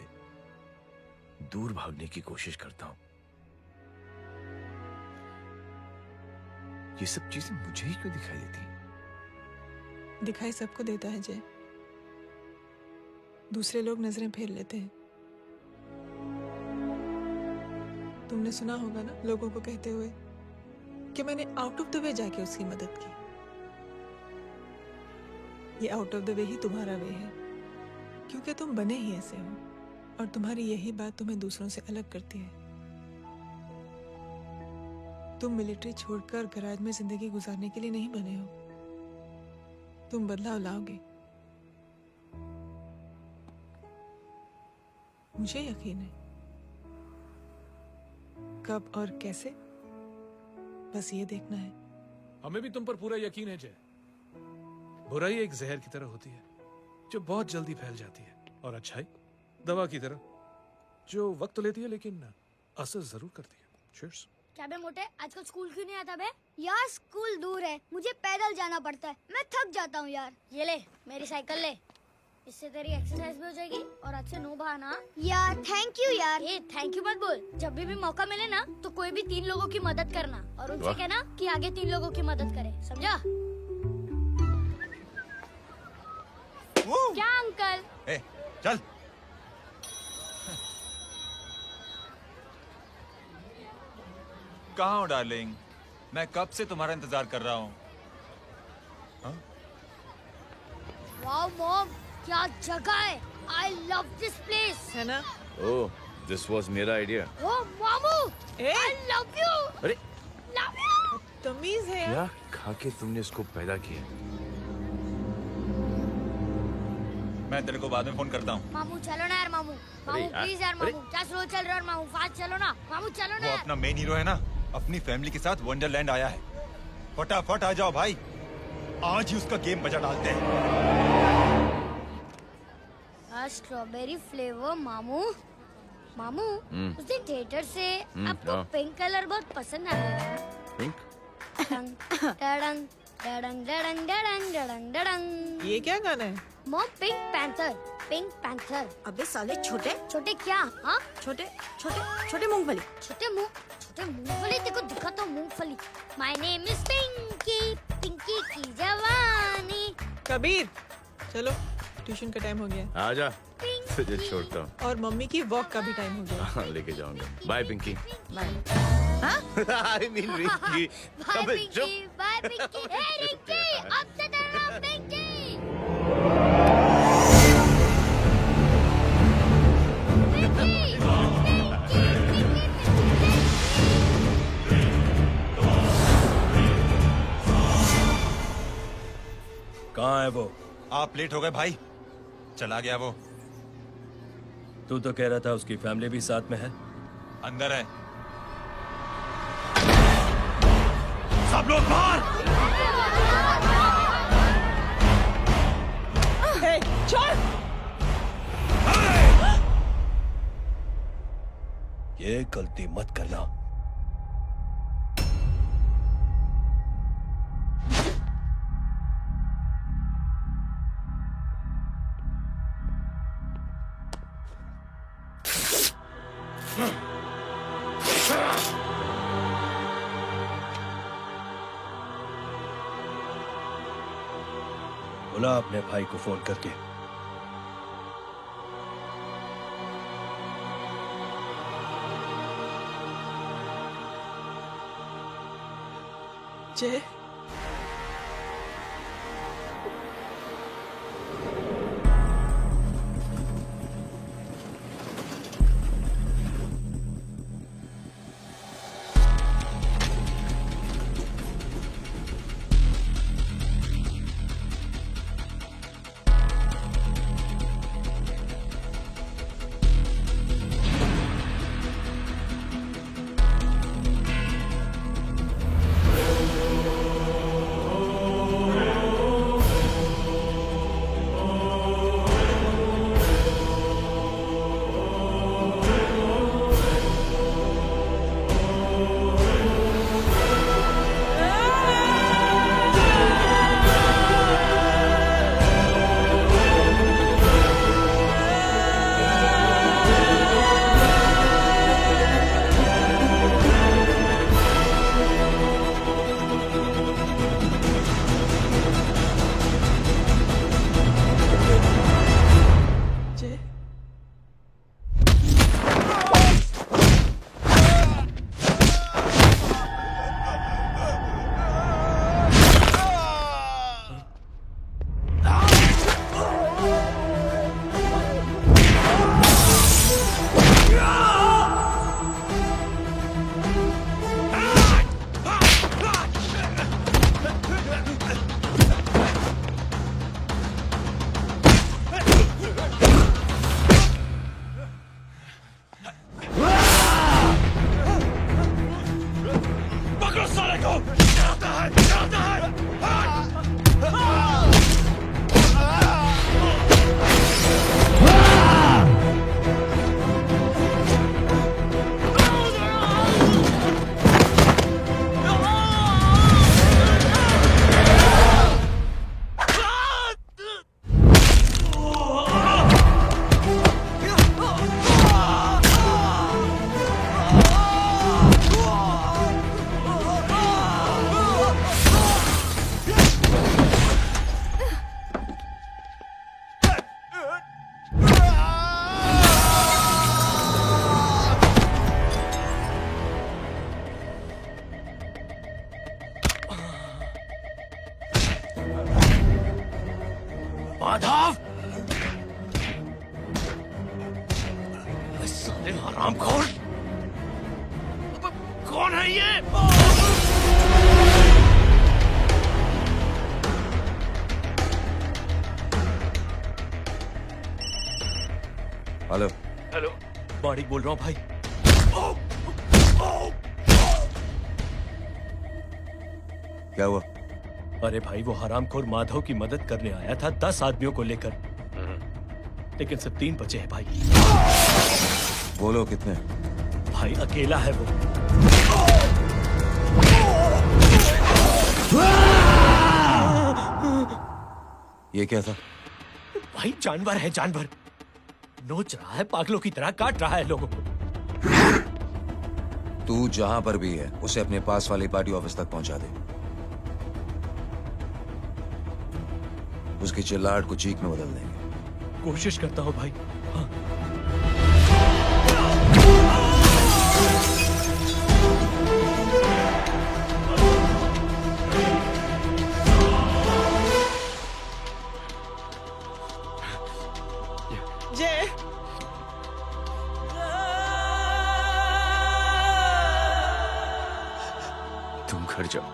दूर भागने की कोशिश करता हूं। ये सब चीजें मुझे ही क्यों दिखाई देती? दिखाई सबको देता है जय, दूसरे लोग नजरें फेर लेते हैं। तुमने सुना होगा ना लोगों को कहते हुए कि मैंने आउट ऑफ द वे जाके उसकी मदद की। ये आउट ऑफ द वे ही तुम्हारा वे है, क्योंकि तुम बने ही ऐसे हो और तुम्हारी यही बात तुम्हें दूसरों से अलग करती है। तुम मिलिट्री छोड़कर गराज में जिंदगी गुजारने के लिए नहीं बने हो, तुम बदलाव लाओगे। मुझे यकीन है। कब और कैसे, बस ये देखना है। हमें भी तुम पर पूरा यकीन है जय। बुराई एक जहर की तरह होती है जो बहुत जल्दी फैल जाती है, और अच्छाई दवा की तरह जो वक्त लेती है लेकिन असर जरूर करती है। Cheers. क्या बे मोटे, आजकल स्कूल क्यों नहीं आता बे? यार स्कूल दूर है, मुझे पैदल जाना पड़ता है, मैं थक जाता हूँ यार। ये ले मेरी साइकिल ले, इससे तेरी एक्सरसाइज भी हो जाएगी और आज से नो बहाना। यार थैंक यू यार। ये थैंक यू मत बोल, जब भी मौका मिले ना तो कोई भी 3 लोगों की मदद करना और उनसे कहना कि आगे 3 लोगों की मदद करे, समझा? क्या अंकल? ए, चल। कहाँ हो डार्लिंग? मैं कब से तुम्हारा इंतजार कर रहा हूँ। वाओ मॉम, क्या जगह है। I love this place. है ना? ओह, दिस वाज मेरा आइडिया। ओ मामू, I love you. अरे Love you. तमीज है क्या खा के तुमने इसको पैदा किया? मैं तेरे को बाद में फोन करता हूँ। मामू चलो ना यार, मामू मामू प्लीज यार, मामू क्या स्लो चल रहे हो मामू, फास्ट चलो ना मामू, चलो ना वो यार। अपना मेन हीरो है ना, अपनी फैमिली के साथ वंडरलैंड आया है। फटाफट आ जाओ भाई, आज ही उसका गेम बजा डालते हैं। स्ट्रॉबेरी फ्लेवर मामू। मामू उस दिन थिएटर से आपको हाँ। पिंक कलर बहुत पसंद आया। पिंक? डडंग डडंग डडंग डडंग डडंग डडंग। ये क्या गाना है? Mom pink panther, pink panther. अबे साले छोटे छोटे क्या? हाँ छोटे छोटे छोटे मूंगफली। छोटे मूंगफली, देखो दिखाता हूँ मूंगफली। My name is Pinky, Pinky सी जवानी। कबीर चलो ट्यूशन का टाइम हो गया है। आजा तुझे छोड़ता हूँ। और मम्मी की वॉक का भी टाइम हो गया है। हाँ लेके जाऊंगा। Bye Pinky. Bye. I mean Rinky. Bye Pinky, bye Pinky. Hey Rinky, अब से तेरा नाम पिंकी। कहाँ है वो? आप लेट हो गए भाई, चला गया वो। तू तो कह रहा था उसकी फैमिली भी साथ में है। अंदर है। सब लोग बाहर। छोड़। ये गलती मत करना। बुला अपने भाई को फोन करके। जय माधव, साले हरामखोर, कौन है ये? हेलो। हेलो, माणिक बोल रहा हूँ भाई। क्या हुआ? अरे भाई, वो हरामखोर माधव की मदद करने आया था 10 आदमियों को लेकर, लेकिन सिर्फ 3 बचे हैं भाई। बोलो कितने? भाई अकेला है वो। ये क्या था? भाई जानवर है, जानवर। नोच रहा है, पागलों की तरह काट रहा है लोगों को। तू जहां पर भी है उसे अपने पास वाली पार्टी ऑफिस तक पहुंचा दे। उसकी चिल्लाहट को चीख में बदल देंगे। कोशिश करता हूँ भाई। हाँ। जय तुम घर जाओ।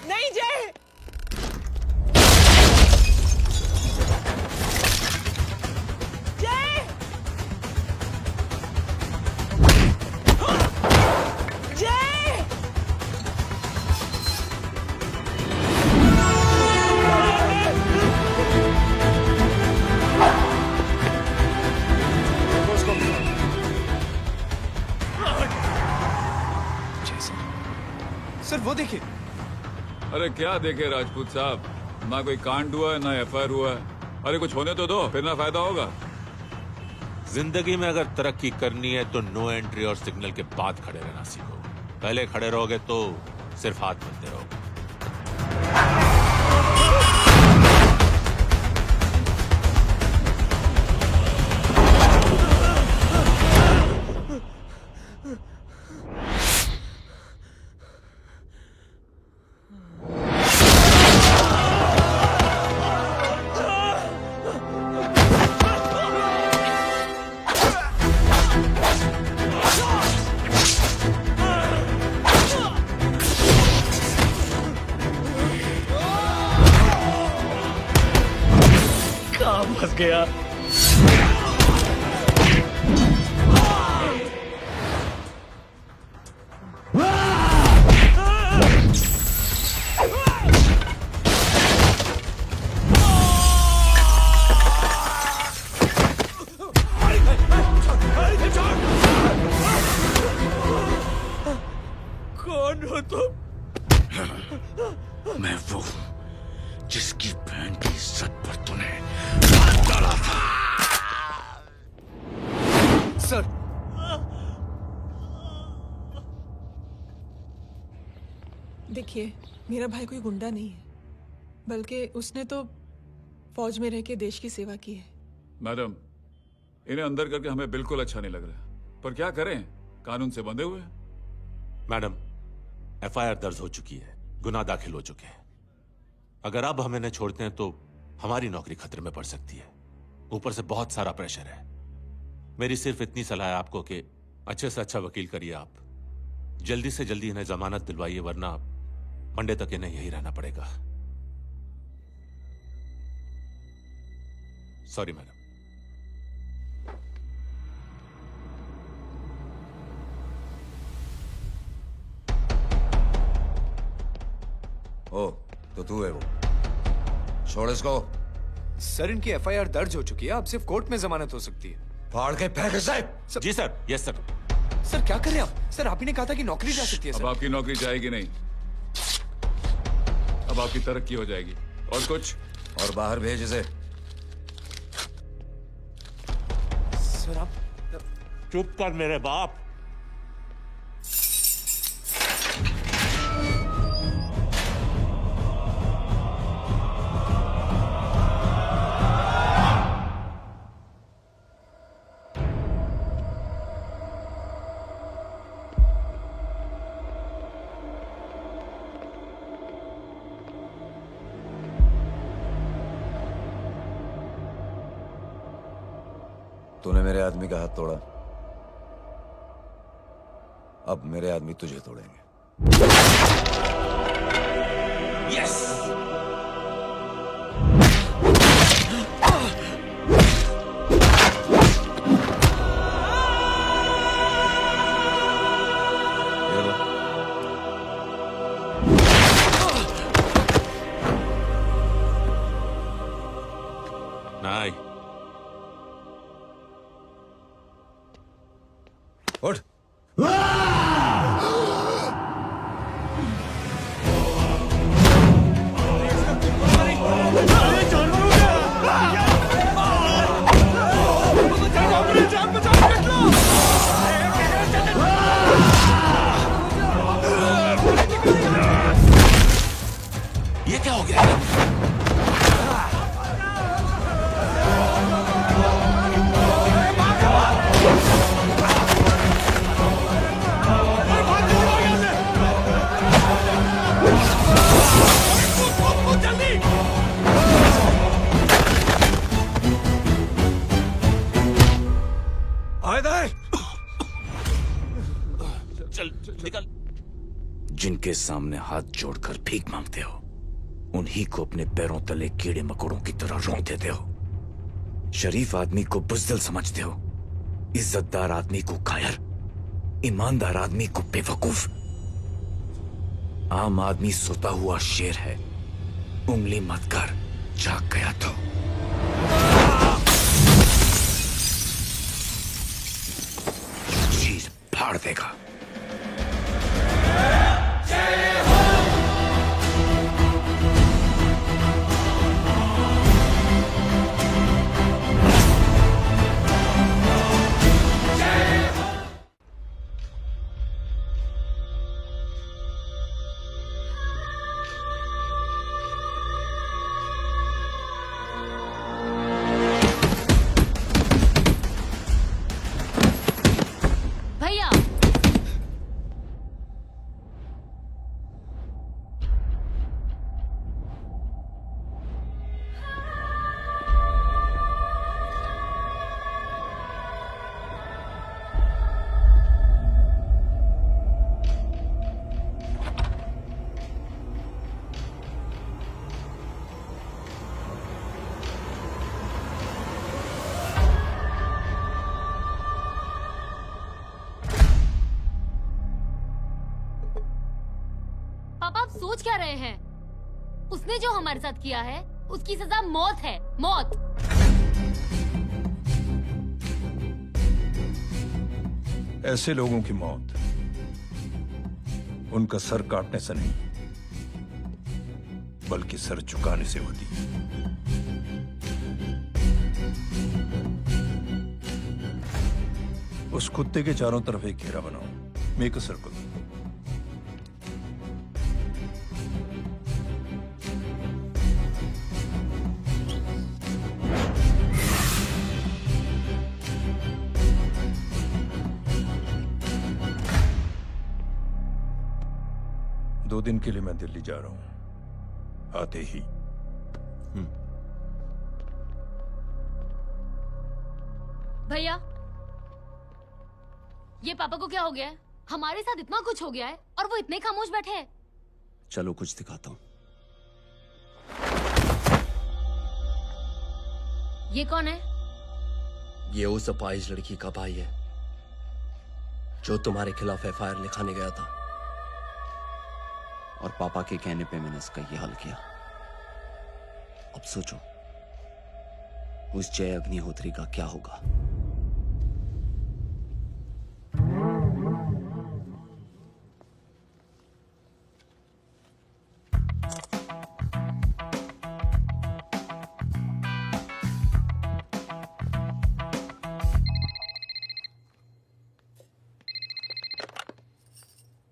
नहीं जय। जय जय सर वो देखिए। अरे क्या देखे राजपूत साहब, ना कोई कांड हुआ है ना एफआईआर हुआ है। अरे कुछ होने तो दो, फिर ना फायदा होगा। जिंदगी में अगर तरक्की करनी है तो नो एंट्री और सिग्नल के बाद खड़े रहना सीखो। पहले खड़े रहोगे तो सिर्फ हाथ मिलते रहोगे। फंस गया। कौन हो तुम? मैं वो हूं जिसकी बहन की इज्जत पर तूने हाथ डाला था। सर देखिए, मेरा भाई कोई गुंडा नहीं है, बल्कि उसने तो फौज में रह के देश की सेवा की है। मैडम, इन्हें अंदर करके हमें बिल्कुल अच्छा नहीं लग रहा, पर क्या करें, कानून से बंधे हुए हैं। मैडम, एफआईआर दर्ज हो चुकी है, गुनाह दाखिल हो चुके हैं। अगर अब हम इन्हें छोड़ते हैं तो हमारी नौकरी खतरे में पड़ सकती है। ऊपर से बहुत सारा प्रेशर है। मेरी सिर्फ इतनी सलाह है आपको कि अच्छे से अच्छा वकील करिए आप। जल्दी से जल्दी इन्हें जमानत दिलवाइए, वरना मंडे तक इन्हें यही रहना पड़ेगा। Sorry madam. ओ तो तू है वो, छोड़ इसको। सर इनकी एफआईआर दर्ज हो चुकी है, अब सिर्फ कोर्ट में जमानत हो सकती है। फाड़ के फेंक साहब। जी सर। Yes sir. सर क्या कर रहे हैं आप? सर आप ही ने कहा था कि नौकरी जा सकती है। अब सर आपकी नौकरी जाएगी नहीं, अब आपकी तरक्की हो जाएगी। और कुछ? और बाहर भेज इसे। सर आप चुप कर मेरे बाप। तूने मेरे आदमी का हाथ तोड़ा, अब मेरे आदमी तुझे तोड़ेंगे। यस। नहीं। उठ। चल निकल। जिनके सामने हाथ जोड़कर भीख मांगते हो उन्हीं को अपने पैरों तले कीड़े मकोड़ों की तरह रोक देते हो। शरीफ आदमी को बुज़दिल समझते हो, इज्जतदार आदमी को कायर, ईमानदार आदमी को बेवकूफ। आम आदमी सोता हुआ शेर है, उंगली मत कर, जाग गया तो। चीज फाड़ देगा। भैया पापा आप सोच क्या रहे हैं? उसने जो हमारे साथ किया है उसकी सजा मौत है, मौत। ऐसे लोगों की मौत उनका सर काटने से नहीं बल्कि सर झुकाने से होती है। उस कुत्ते के चारों तरफ एक घेरा बनाओ, मेक अ सर्कल। दो दिन के लिए मैं दिल्ली जा रहा हूं, आते ही। भैया ये पापा को क्या हो गया है? हमारे साथ इतना कुछ हो गया है और वो इतने खामोश बैठे हैं। चलो कुछ दिखाता हूँ। ये कौन है? ये उस अपाहिज लड़की का भाई है जो तुम्हारे खिलाफ एफआईआर लिखाने गया था, और पापा के कहने पे मैंने इसका ये हल किया। अब सोचो उस जय अग्निहोत्री का क्या होगा।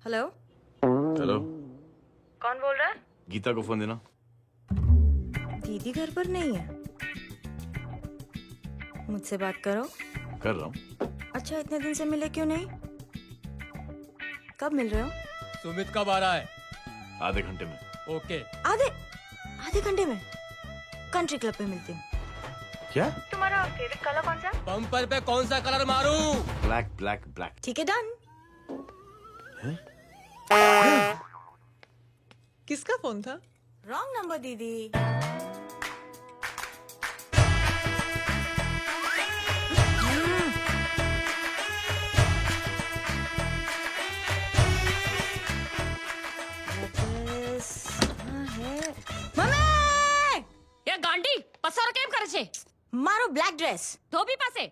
हेलो हेलो, कौन बोल रहा है? गीता को फोन देना। दीदी घर पर नहीं है। मुझसे बात करो। कर रहा हूँ। अच्छा इतने दिन से मिले क्यों नहीं? कब मिल रहे हो? सुमित कब आ रहा है? आधे घंटे में। ओके। आधे घंटे में कंट्री क्लब पे मिलती हूँ। क्या? तुम्हारा फेवरेट कलर कौन सा? बम्पर पे कौन सा कलर मारूं? Black black black. ठीक है डन। किसका फोन था? रॉन्ग नंबर दीदी। ये गांडी पसार केम करे छे? मारो ब्लैक ड्रेस धोबी पासे।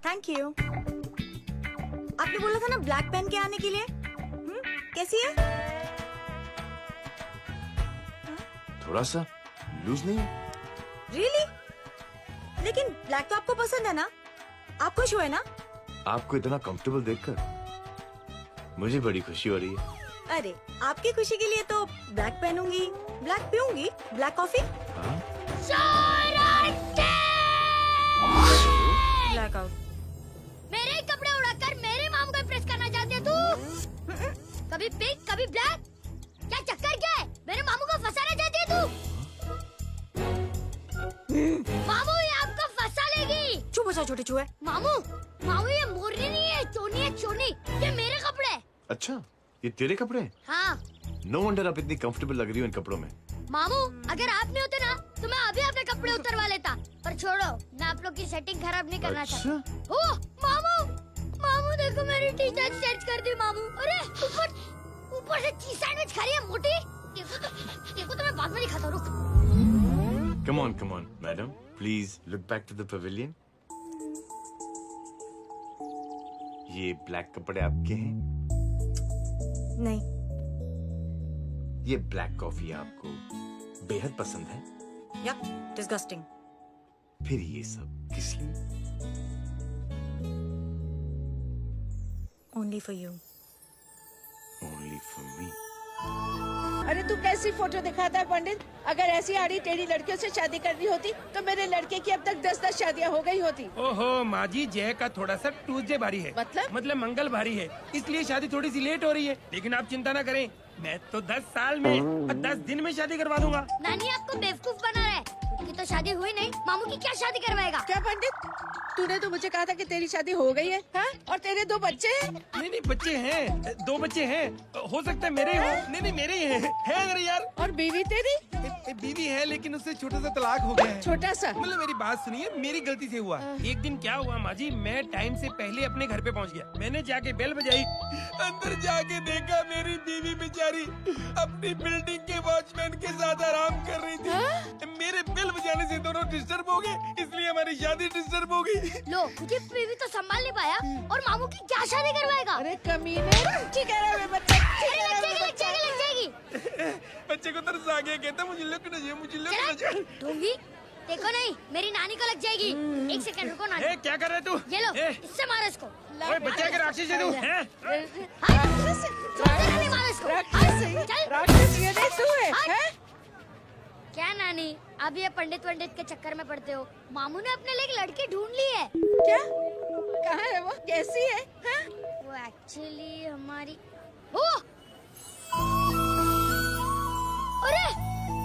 Thank you. आपने बोला था ना ब्लैक पेन के आने के लिए। कैसी है? थोड़ा सा लूज नहीं है? रियली? लेकिन ब्लैक तो आपको पसंद है ना? आप खुश हुए ना? आपको इतना कंफर्टेबल देखकर मुझे बड़ी खुशी हो रही है। अरे आपकी खुशी के लिए तो ब्लैक पहनूंगी, ब्लैक पीऊंगी, ब्लैक कॉफी। Black out. मेरे कपड़े उड़ाकर मेरे मामू को इम्प्रेस करना चाहती है तू? कभी पिंक कभी ब्लैक, क्या चक्कर क्या है? मेरे मामू को फंसाना चाहती है तू? मामू ये आपको फंसा लेगी। चुप हो जा छोटे चूहे। मामू मामू ये मोरनी नहीं है, चोनी है चोनी। ये मेरे कपड़े हैं। अच्छा, ये तेरे कपड़े हैं? हाँ नो वंडर आप इतनी कंफर्टेबल लग रही हो इन कपड़ों में। मामू अगर आप नहीं होते ना तो मैं अभी अपने कपड़े उतरवा लेता। पर छोड़ो, मैं आप लोग की सेटिंग खराब नहीं करना चाहता। ओह मामू मामू देखो मेरी टी शर्ट चेंज कर दी मामू। अरे ऊपर से चीज सैंडविच खा रही है मोटी। देखो तो मैं बाद में दिखाता हूँ, रुक। Come on madam, please look back to the pavilion. ये ब्लैक कपड़े आपके हैं? नहीं। ये ब्लैक कॉफी आपको बेहद पसंद है? या डिस्गस्टिंग। फिर ये सब किस लिए? Only for you. Only for me. अरे तू कैसी फोटो दिखाता है पंडित? अगर ऐसी आड़ी टेढ़ी लड़कियों से शादी करनी होती तो मेरे लड़के की अब तक 10-10 शादियां हो गई होती। ओहो माँ जी, जय का थोड़ा सा ट्यूसडे भारी है। मतलब मंगल भारी है, इसलिए शादी थोड़ी सी लेट हो रही है। लेकिन आप चिंता ना करें, मैं तो 10 साल में और 10 दिन में शादी करवा दूंगा। नानी आपको बेवकूफ बना रहा है। उनकी तो शादी हुई नहीं, मामू की क्या शादी करवाएगा? क्या पंडित, तूने तो मुझे कहा था कि तेरी शादी हो गई है, हाँ? और तेरे 2 बच्चे हैं? नहीं बच्चे हैं, 2 बच्चे हैं। हो सकता है मेरे हो। नहीं मेरे ही हैं। है अरे यार। और बीवी तेरी? बीवी है लेकिन उससे छोटा सा तलाक हो गया है। छोटा सा? मतलब मेरी बात सुनिए, मेरी गलती से हुआ। एक दिन क्या हुआ माँ जी, मैं टाइम से पहले अपने घर पे पहुँच गया। मैंने जाके बेल बजाई, अंदर जाके देखा मेरी बीवी बेचारी अपनी बिल्डिंग के वॉचमैन के साथ आराम कर रही थी। मेरे बेल बजाने से दोनों डिस्टर्ब हो गए, इसलिए हमारी शादी डिस्टर्ब हो गई। लो मुझे बीवी तो संभाल नहीं पाया और मामू की क्या शादी करवाएगा? अरे कमीने, ठीक है बच्चे लग जाएगी। बच्चे को तरस आ गया, कहता मुझे लगना चाहिए, मुझे लगना चाहिए। ढोंगी देखो नहीं, मेरी नानी को लग जाएगी। एक सेकंड रुको नानी। क्या कर रहे तू? ये लो, इससे मारो इसको। ओए बच्चे के राक्षस है तू, हैं? राक्षस ये नहीं तू है? क्या नानी, अब ये पंडित के चक्कर में पड़ते हो? मामू ने अपने लिए एक लड़की ढूंढ ली है। क्या? कहाँ है वो? कैसी है? हाँ? वो एक्चुअली हमारी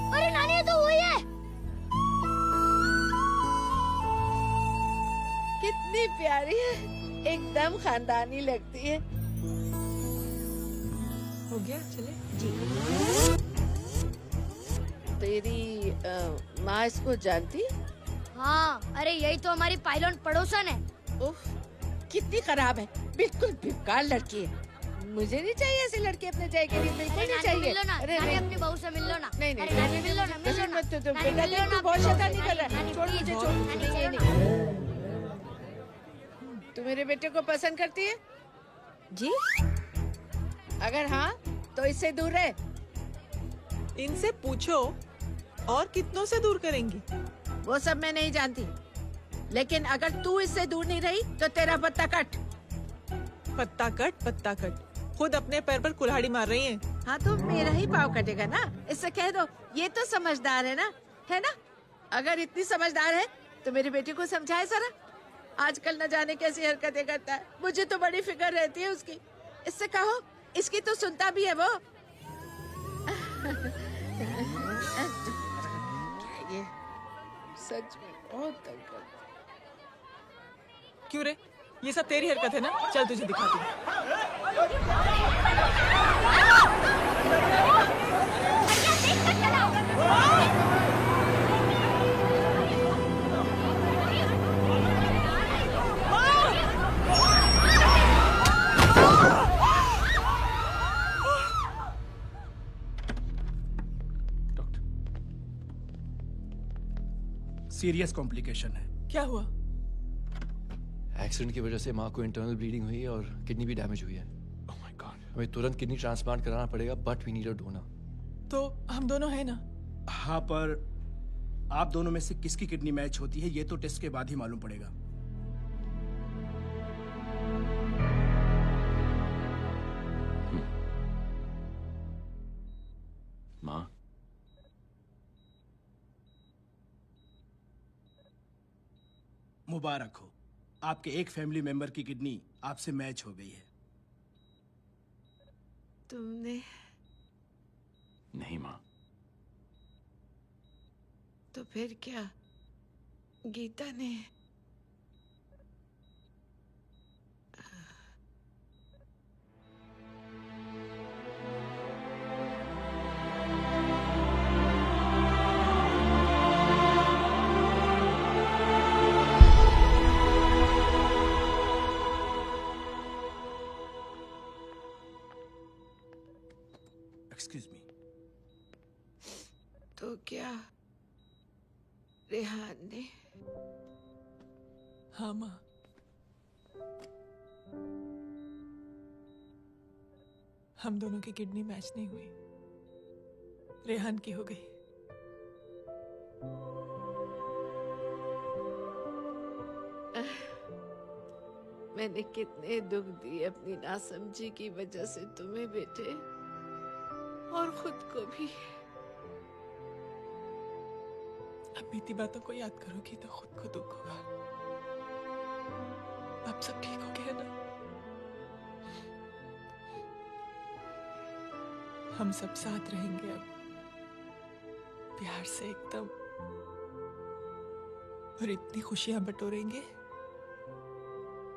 अरे नानी ये तो वही है। कितनी प्यारी है, एकदम खानदानी लगती है। हो गया, चले जी। तेरी माँ इसको जानती? हाँ, अरे यही तो हमारी पायलट पड़ोसन है। उफ, कितनी खराब है, बिल्कुल बेकार लड़की है। मुझे नहीं चाहिए ऐसी लड़की अपने जय के लिए, बिल्कुल नहीं चाहिए। मिलो ना, अरे नानी अपनी बहू से मिल लो ना। नहीं नानी मिल लो ना, मिल लो ना। बेटा देख, तू बहुत शैतानी कर रहा है। छोड़ मुझे, छोड़। तू मेरे बेटे को पसंद करती है? जी। अगर हाँ तो इससे दूर रहे। इनसे पूछो और कितनों से दूर करेंगी? वो सब मैं नहीं जानती, लेकिन अगर तू इससे दूर नहीं रही तो तेरा पत्ता कट। पत्ता कट, खुद अपने पैर पर कुल्हाड़ी मार रही हैं। हाँ तो मेरा ही पाँव कटेगा ना, इससे कह दो। ये तो समझदार है ना, है ना? अगर इतनी समझदार है तो मेरी बेटी को समझाए जरा। आजकल न जाने कैसी हरकतें करता है, मुझे तो बड़ी फिक्र रहती है उसकी। इससे कहो, इसकी तो सुनता भी है वो। ये सच में बहुत तंग करता है। क्यों रे, ये सब तेरी हरकत है ना? चल तुझे दिखाती हूँ। सीरियस कॉम्प्लिकेशन है। क्या हुआ? एक्सीडेंट की वजह से माँ को इंटरनल ब्लीडिंग हुई है और किडनी भी डैमेज हुई है। Oh my god. हमें तुरंत किडनी ट्रांसप्लांट कराना पड़ेगा, but we need a donor. तो हम दोनों हैं ना? हाँ, पर आप दोनों में से किसकी किडनी मैच होती है ये तो टेस्ट के बाद ही मालूम पड़ेगा। माँ, मुबारक हो, आपके एक फैमिली मेंबर की किडनी आपसे मैच हो गई है। तुमने? नहीं माँ। तो फिर क्या? गीता ने एक्सक्यूज मी। तो क्या रेहान ने? हाँ माँ, हम दोनों की किडनी मैच नहीं हुई, रेहान की हो गई। मैंने कितने दुख दिए अपनी नासमझी की वजह से तुम्हें बेटे, और खुद को भी। अब बीती बातों को याद करोगी तो खुद को दुख होगा। अब सब ठीक हो गया ना? हम सब साथ रहेंगे अब, प्यार से एकदम, और इतनी खुशियां बटोरेंगे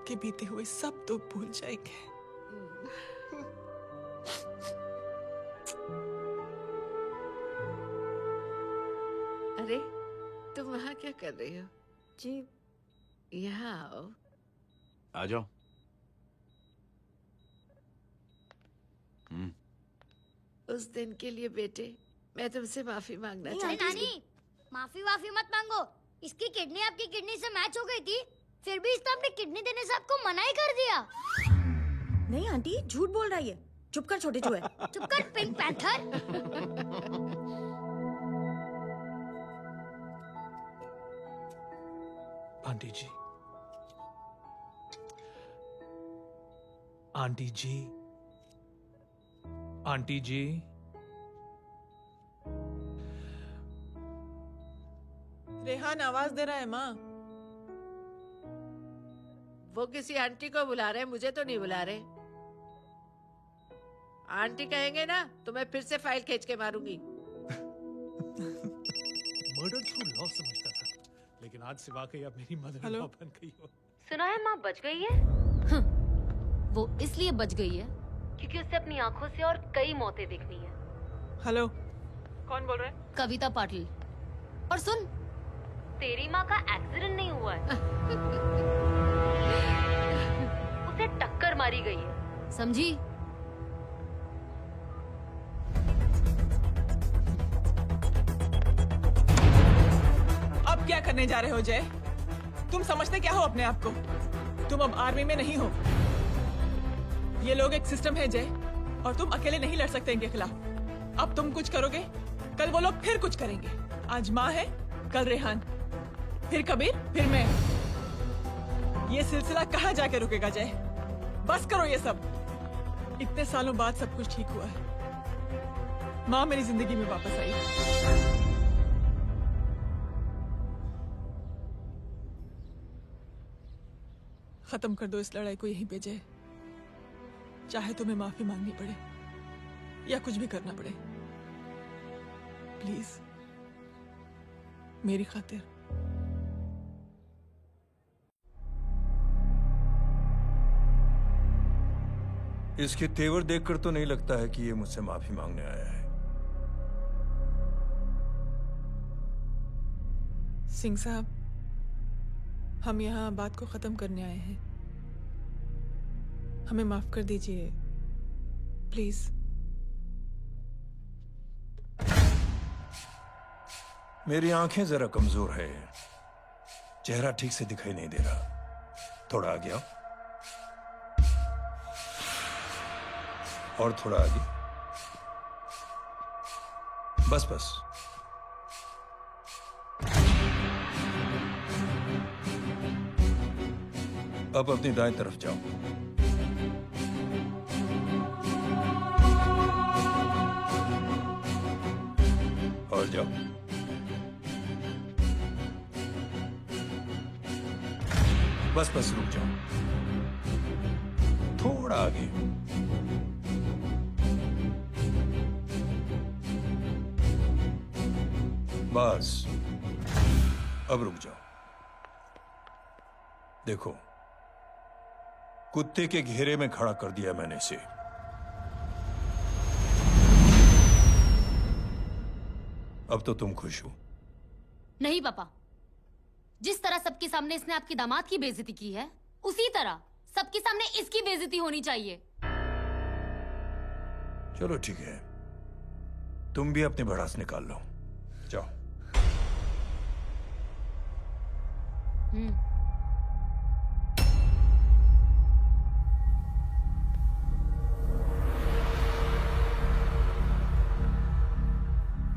कि बीते हुए सब दुख भूल जाएंगे। अरे तुम वहाँ क्या कर रही हो? जी यहाँ आओ। आ जाओ। उस दिन के लिए बेटे मैं तुमसे माफी मांगना नहीं, चाहती नानी, माफी वाफी मत मांगो। इसकी किडनी आपकी किडनी से मैच हो गई थी, फिर भी इसने अपनी किडनी देने से आपको मना ही कर दिया। नहीं आंटी, झूठ बोल रही है। चुप कर छोटे चूहे। चुप कर पिंक पैंथर। आंटी जी, आंटी जी, आंटी जी, रेहान आवाज दे रहा है माँ। वो किसी आंटी को बुला रहे, मुझे तो नहीं बुला रहे। आंटी कहेंगे ना तो मैं फिर से फाइल खींच के मारूंगी। मर्डर थ्रू लव समझता था, लेकिन आज से वाकई अब मेरी मदर इन लॉ बन गई हो। सुना है माँ बच गई है। वो इसलिए बच गई है क्योंकि उसे अपनी आंखों से और कई मौतें देखनी है। हेलो, कौन बोल रहे हैं? कविता पाटिल। और सुन, तेरी माँ का एक्सीडेंट नहीं हुआ है, उसे टक्कर मारी गई है, समझी? अब क्या करने जा रहे हो जय? तुम समझते क्या हो अपने आप को? तुम अब आर्मी में नहीं हो। ये लोग एक सिस्टम है जय, और तुम अकेले नहीं लड़ सकते इनके खिलाफ। अब तुम कुछ करोगे, कल वो लोग फिर कुछ करेंगे। आज माँ है, कल रेहान, फिर कबीर, फिर मैं। ये सिलसिला कहाँ जाके रुकेगा जय? बस करो ये सब। इतने सालों बाद सब कुछ ठीक हुआ है। माँ मेरी जिंदगी में वापस आई। खत्म कर दो इस लड़ाई को यहीं पे जय। चाहे तुम्हें माफी मांगनी पड़े या कुछ भी करना पड़े, प्लीज मेरी खातिर। इसके तेवर देखकर तो नहीं लगता है कि ये मुझसे माफी मांगने आया है। सिंह साहब, हम यहाँ बात को खत्म करने आए हैं। हमें माफ कर दीजिए प्लीज। मेरी आंखें जरा कमजोर है, चेहरा ठीक से दिखाई नहीं दे रहा। थोड़ा आगे आओ, और थोड़ा आगे, बस बस। अब अपनी दाएं तरफ जाओ। और जाओ। बस बस रुक जाओ, थोड़ा आगे। बस अब रुक जाओ। देखो, कुत्ते के घेरे में खड़ा कर दिया मैंने इसे। अब तो तुम खुश हो? नहीं पापा, जिस तरह सबके सामने इसने आपकी दामाद की बेइज्जती की है, उसी तरह सबके सामने इसकी बेइज्जती होनी चाहिए। चलो ठीक है, तुम भी अपनी भड़ास निकाल लो, जाओ।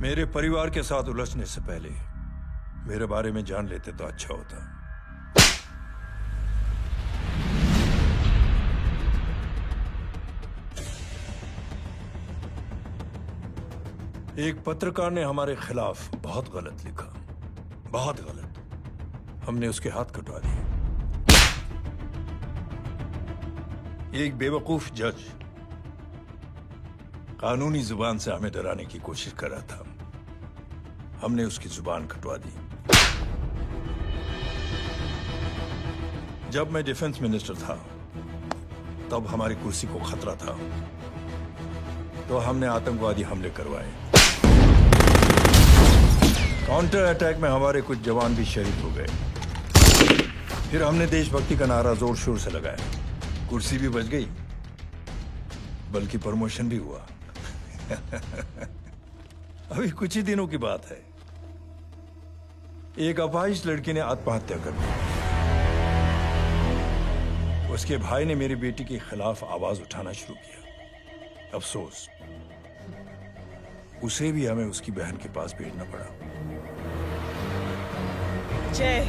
मेरे परिवार के साथ उलझने से पहले मेरे बारे में जान लेते तो अच्छा होता। एक पत्रकार ने हमारे खिलाफ बहुत गलत लिखा, बहुत गलत। हमने उसके हाथ कटवा दिए। एक बेवकूफ जज कानूनी जुबान से हमें डराने की कोशिश कर रहा था। हमने उसकी जुबान कटवा दी। जब मैं डिफेंस मिनिस्टर था, तब हमारी कुर्सी को खतरा था, तो हमने आतंकवादी हमले करवाए। काउंटर अटैक में हमारे कुछ जवान भी शहीद हो गए। फिर हमने देशभक्ति का नारा जोर शोर से लगाया। कुर्सी भी बच गई, बल्कि प्रमोशन भी हुआ। अभी कुछ ही दिनों की बात है, एक अपाहिज लड़की ने आत्महत्या कर दी। उसके भाई ने मेरी बेटी के खिलाफ आवाज उठाना शुरू किया। अफसोस, उसे भी हमें उसकी बहन के पास भेजना पड़ा। जय,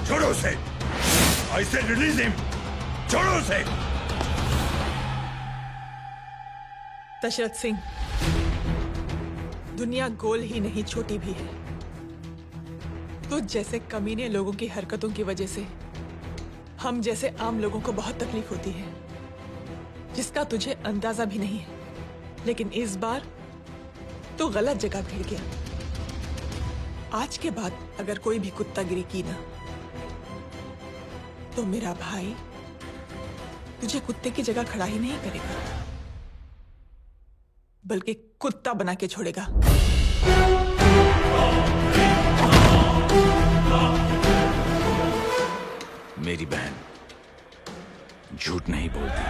छोड़ो उसे! I said release him! छोड़ो उसे! दशरथ सिंह, दुनिया गोल ही नहीं छोटी भी है। तुझ जैसे कमीने लोगों की हरकतों की वजह से हम जैसे आम लोगों को बहुत तकलीफ होती है, जिसका तुझे अंदाजा भी नहीं है। लेकिन इस बार तू गलत जगह भिड़ गया। आज के बाद अगर कोई भी कुत्तागिरी की ना, तो मेरा भाई तुझे कुत्ते की जगह खड़ा ही नहीं करेगा, बल्कि कुत्ता बना के छोड़ेगा। मेरी बहन झूठ नहीं बोलती।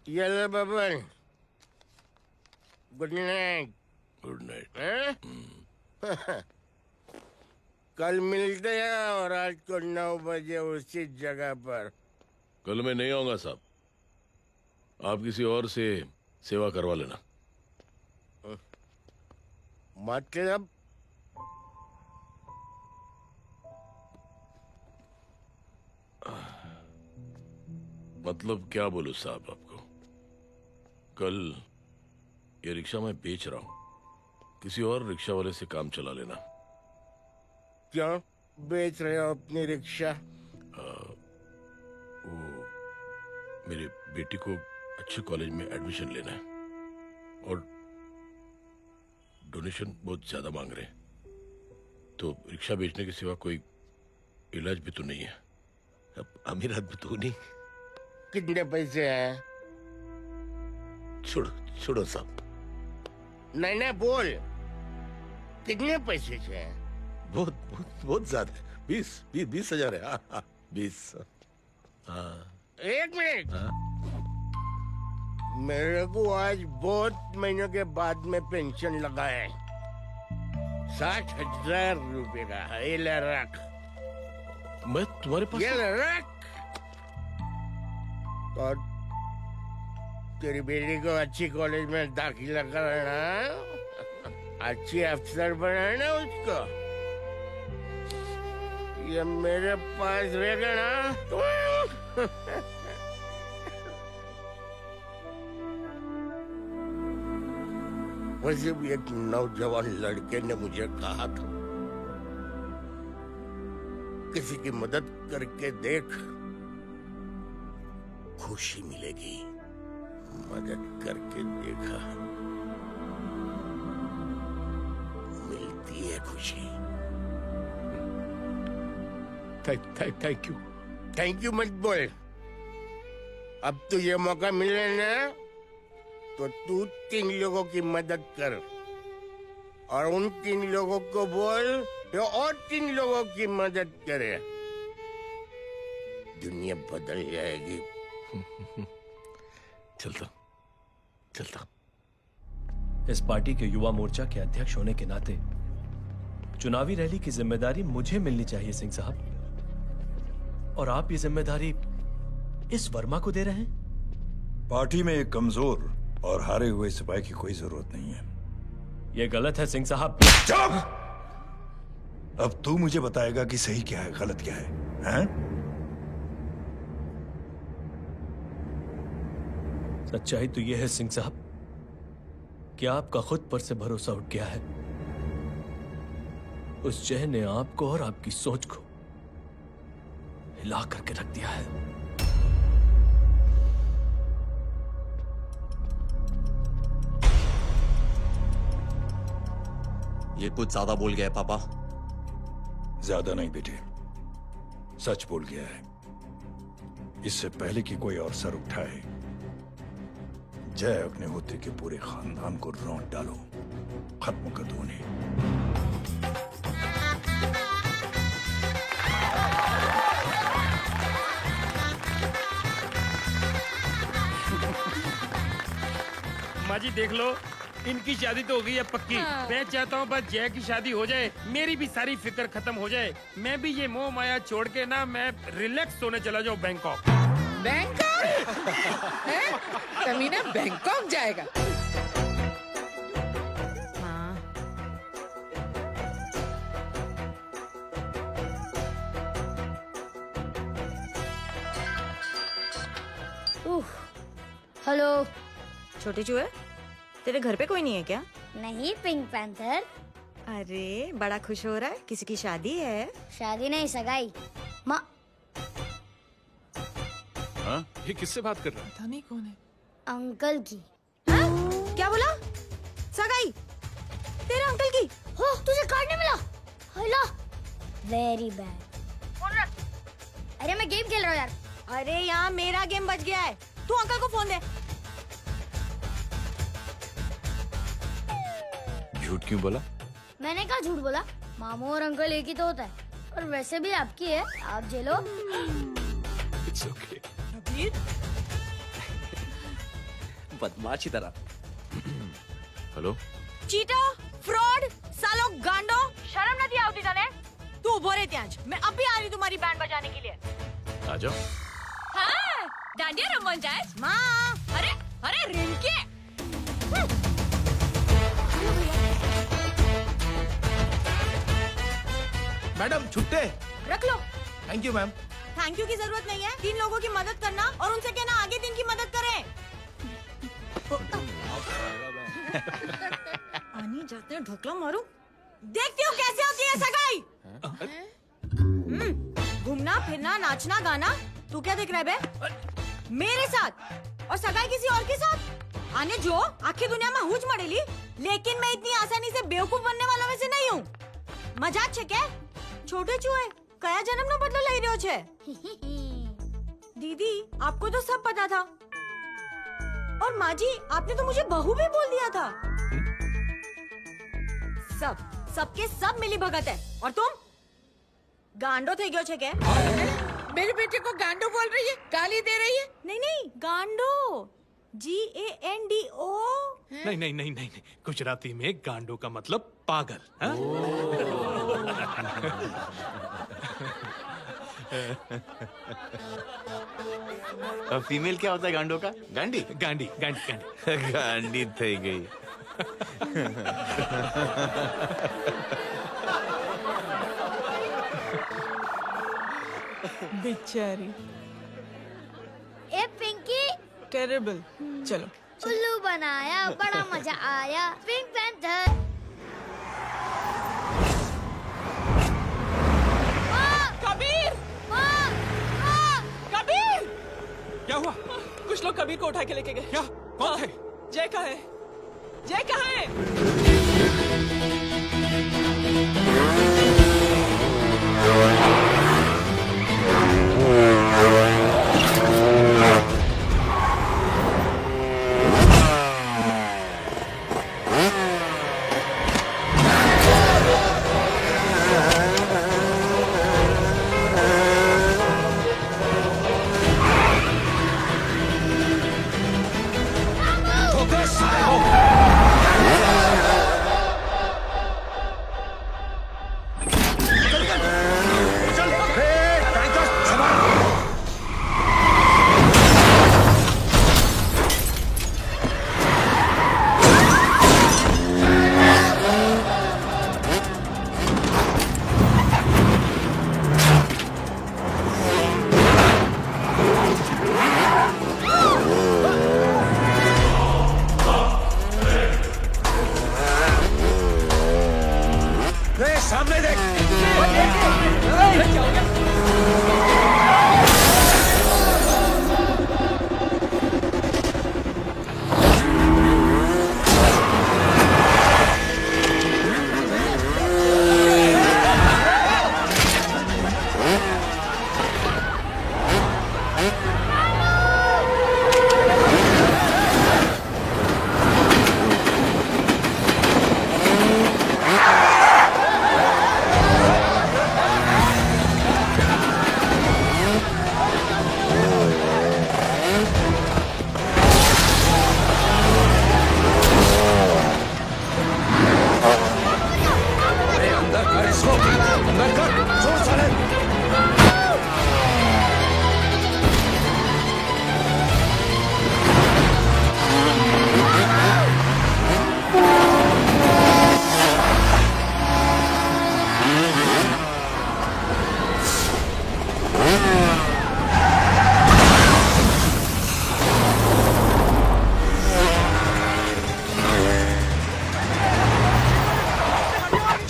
Yellow bubble. Good night. Good night. कल मिलते हैं और आज को 9 बजे उसी जगह पर। कल मैं नहीं आऊंगा साहब, आप किसी और से सेवा करवा लेना। मतलब? मतलब क्या बोलूं साहब आपको, कल ये रिक्शा मैं बेच रहा हूं, किसी और रिक्शा वाले से काम चला लेना। क्यों बेच रहे हो अपनी रिक्शा? वो मेरे बेटी को अच्छे कॉलेज में एडमिशन लेना है और डोनेशन बहुत ज्यादा मांग रहे हैं, तो रिक्शा बेचने के सिवा कोई इलाज भी तो नहीं है। अब अमीर आदमी तो नहीं। कितने पैसे हैं? छोड़ो छोड़ो साहब। नहीं नहीं बोल, कितने पैसे हैं? बहुत बहुत बहुत ज्यादा है। 20,000 है। 20। हाँ। एक मिनट। मेरे को आज बहुत महीनों के बाद में पेंशन लगा है। 60,000 रुपए का। ये ले रख। मैं तुम्हारे पास ये ले रख। और तेरी बेटी को अच्छी कॉलेज में दाखिला कराना, अच्छी अफसर बनाना उसको। ये मेरे पास रहेगा ना। वैसे भी एक नौजवान लड़के ने मुझे कहा था, किसी की मदद करके देख, खुशी मिलेगी। मदद करके देखा, मिलती है खुशी। Thank you. थैंक यू मत बोल। अब तो ये मौका मिले ना, तो तू 3 लोगों की मदद कर, और उन 3 लोगों को बोल जो और 3 लोगों की मदद करे। दुनिया बदल जाएगी। चलता। इस पार्टी के युवा मोर्चा के अध्यक्ष होने के नाते चुनावी रैली की जिम्मेदारी मुझे मिलनी चाहिए सिंह साहब, और आप ये जिम्मेदारी इस वर्मा को दे रहे हैं। पार्टी में एक कमजोर और हारे हुए सिपाही की कोई जरूरत नहीं है। ये गलत है सिंह साहब। चुप! अब तू मुझे बताएगा कि सही क्या है, गलत क्या है, हैं? सच्चाई तो यह है सिंह साहब कि आपका खुद पर से भरोसा उठ गया है। उस जय ने आपको और आपकी सोच को हिला करके रख दिया है। ये कुछ ज्यादा बोल गया है पापा। ज्यादा नहीं बेटे, सच बोल गया है। इससे पहले कि कोई और सर उठाए, जय अग्निहोत्री के पूरे खानदान को रौंद डालो, खत्म कर दो उन्हें। माँ जी देख लो, इनकी शादी तो हो गई है पक्की। मैं चाहता हूँ बस जय की शादी हो जाए, मेरी भी सारी फिक्र खत्म हो जाए। मैं भी ये मोह माया छोड़ के ना, मैं रिलैक्स होने चला जाऊँ बैंकॉक। बैंकॉक? तमीना बैंकॉक जाएगा? हेलो। छोटे चूहे, तेरे घर पे कोई नहीं है क्या? नहीं, पिंक पैंथर। अरे बड़ा खुश हो रहा है, किसी की शादी है? शादी नहीं, सगाई। माँ, हाँ? ये किससे बात कर रहा है? पता नहीं कौन है। अंकल की। क्या बोला? सगाई? तेरे अंकल की? हो, तुझे कार्ड नहीं मिला? Hello, very bad. अरे मैं गेम खेल रहा हूँ यार। अरे यहाँ मेरा गेम बच गया है, तू अंकल को फोन दे। झूठ क्यों बोला? मैंने कहा झूठ बोला? मामू और अंकल एक ही तो होता है, और वैसे भी आपकी है, आप झेलो। It's okay. बदमाशी तरह। हेलो, चीटा, फ्रॉड, सालो गांडो, शर्म नहीं आती तने? तू उभो रे त्यांज, मैं अब भी आ रही तुम्हारी बैंड बजाने के लिए। आ जाओ। हाँ, डांडिया रमन जाए। माँ, अरे अरे रिंकी। मैडम छुट्टे। रख लो। Thank you ma'am. Thank you की जरूरत नहीं है, 3 लोगों की मदद करना और उनसे कहना आगे दिन की मदद करें। आने जाते हैं ढोकला मारूं। देखती हूँ कैसे होती है सगाई। घूमना फिरना नाचना गाना, तू क्या देख रहा है बे? मेरे साथ और सगाई किसी और के साथ? आने जो आखिर दुनिया में हुज मड़ेली, लेकिन मैं इतनी आसानी से बेवकूफ बनने वाला में से नहीं हूँ। मजाक छे क्या? छोटे चूहे कया जन्म नो बदलो लई रह्यो छे? दीदी आपको तो सब पता था, और माँ जी आपने तो मुझे बहू भी बोल दिया था। सबके सब मिली भगत है, और तुम गांडो थे गयो छे क्या? मेरे बेटे को गांडो बोल रही है, गाली दे रही है? नहीं नहीं, गांडो GANDO। नहीं नहीं नहीं नहीं नहीं, गुजराती में गांडो का मतलब पागल। हाँ? फीमेल क्या होता है गांडो का? गांडी गांडी गांडी गांडी गांडी થઈ ગઈ। बेचारी। ए पिंकी, टेरेबल। चलो उल्लू बनाया, बड़ा मजा आया। Pink panther. कबीर! कबीर! क्या हुआ? कुछ लोग कबीर को उठा के लेके गए। क्या? कौन थे? जय कहाँ है? जय कहाँ है? सामने देख।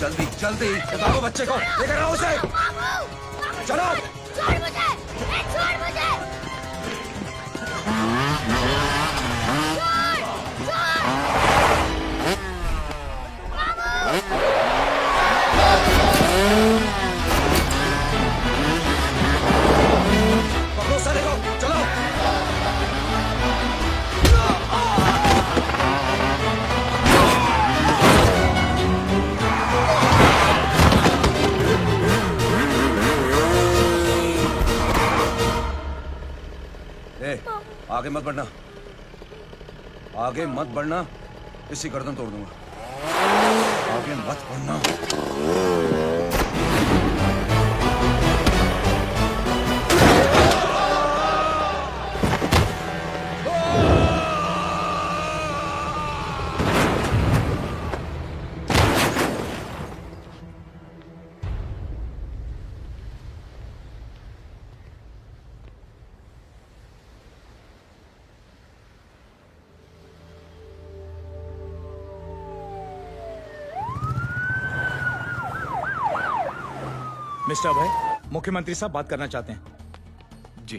जल्दी जल्दी बताओ बच्चे को, लेकर आओ उसे। चलो। छोड़ मुझे, छोड़ मुझे। पकड़ो साले को, चलो। आगे मत बढ़ना, आगे मत बढ़ना, इसी गर्दन तोड़ दूंगा। आगे मत बढ़ना। मिस्टर अभय, मुख्यमंत्री साहब बात करना चाहते हैं। जी।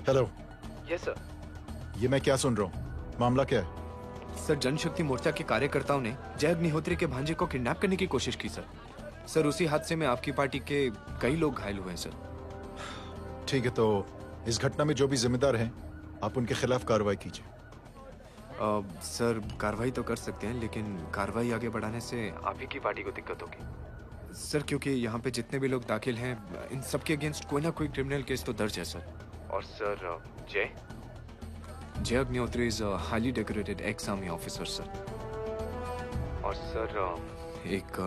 हेलो। Yes sir. ये मैं क्या सुन रहा हूँ? मामला क्या है? सर, जनशक्ति मोर्चा के कार्यकर्ताओं ने जय अग्निहोत्री के भांजे को किडनैप करने की कोशिश की सर। सर, उसी हादसे में आपकी पार्टी के कई लोग घायल हुए हैं सर। ठीक है, तो इस घटना में जो भी जिम्मेदार हैं, आप उनके खिलाफ कार्रवाई कीजिए। सर, कार्रवाई तो कर सकते हैं, लेकिन कार्रवाई आगे बढ़ाने से आप ही की पार्टी को दिक्कत होगी सर, क्योंकि यहाँ पे जितने भी लोग दाखिल हैं, इन सब के अगेंस्ट कोई ना कोई क्रिमिनल केस तो दर्ज है सर। और सर जय Agnihotri is highly decorated ex army officer sir. और सर एक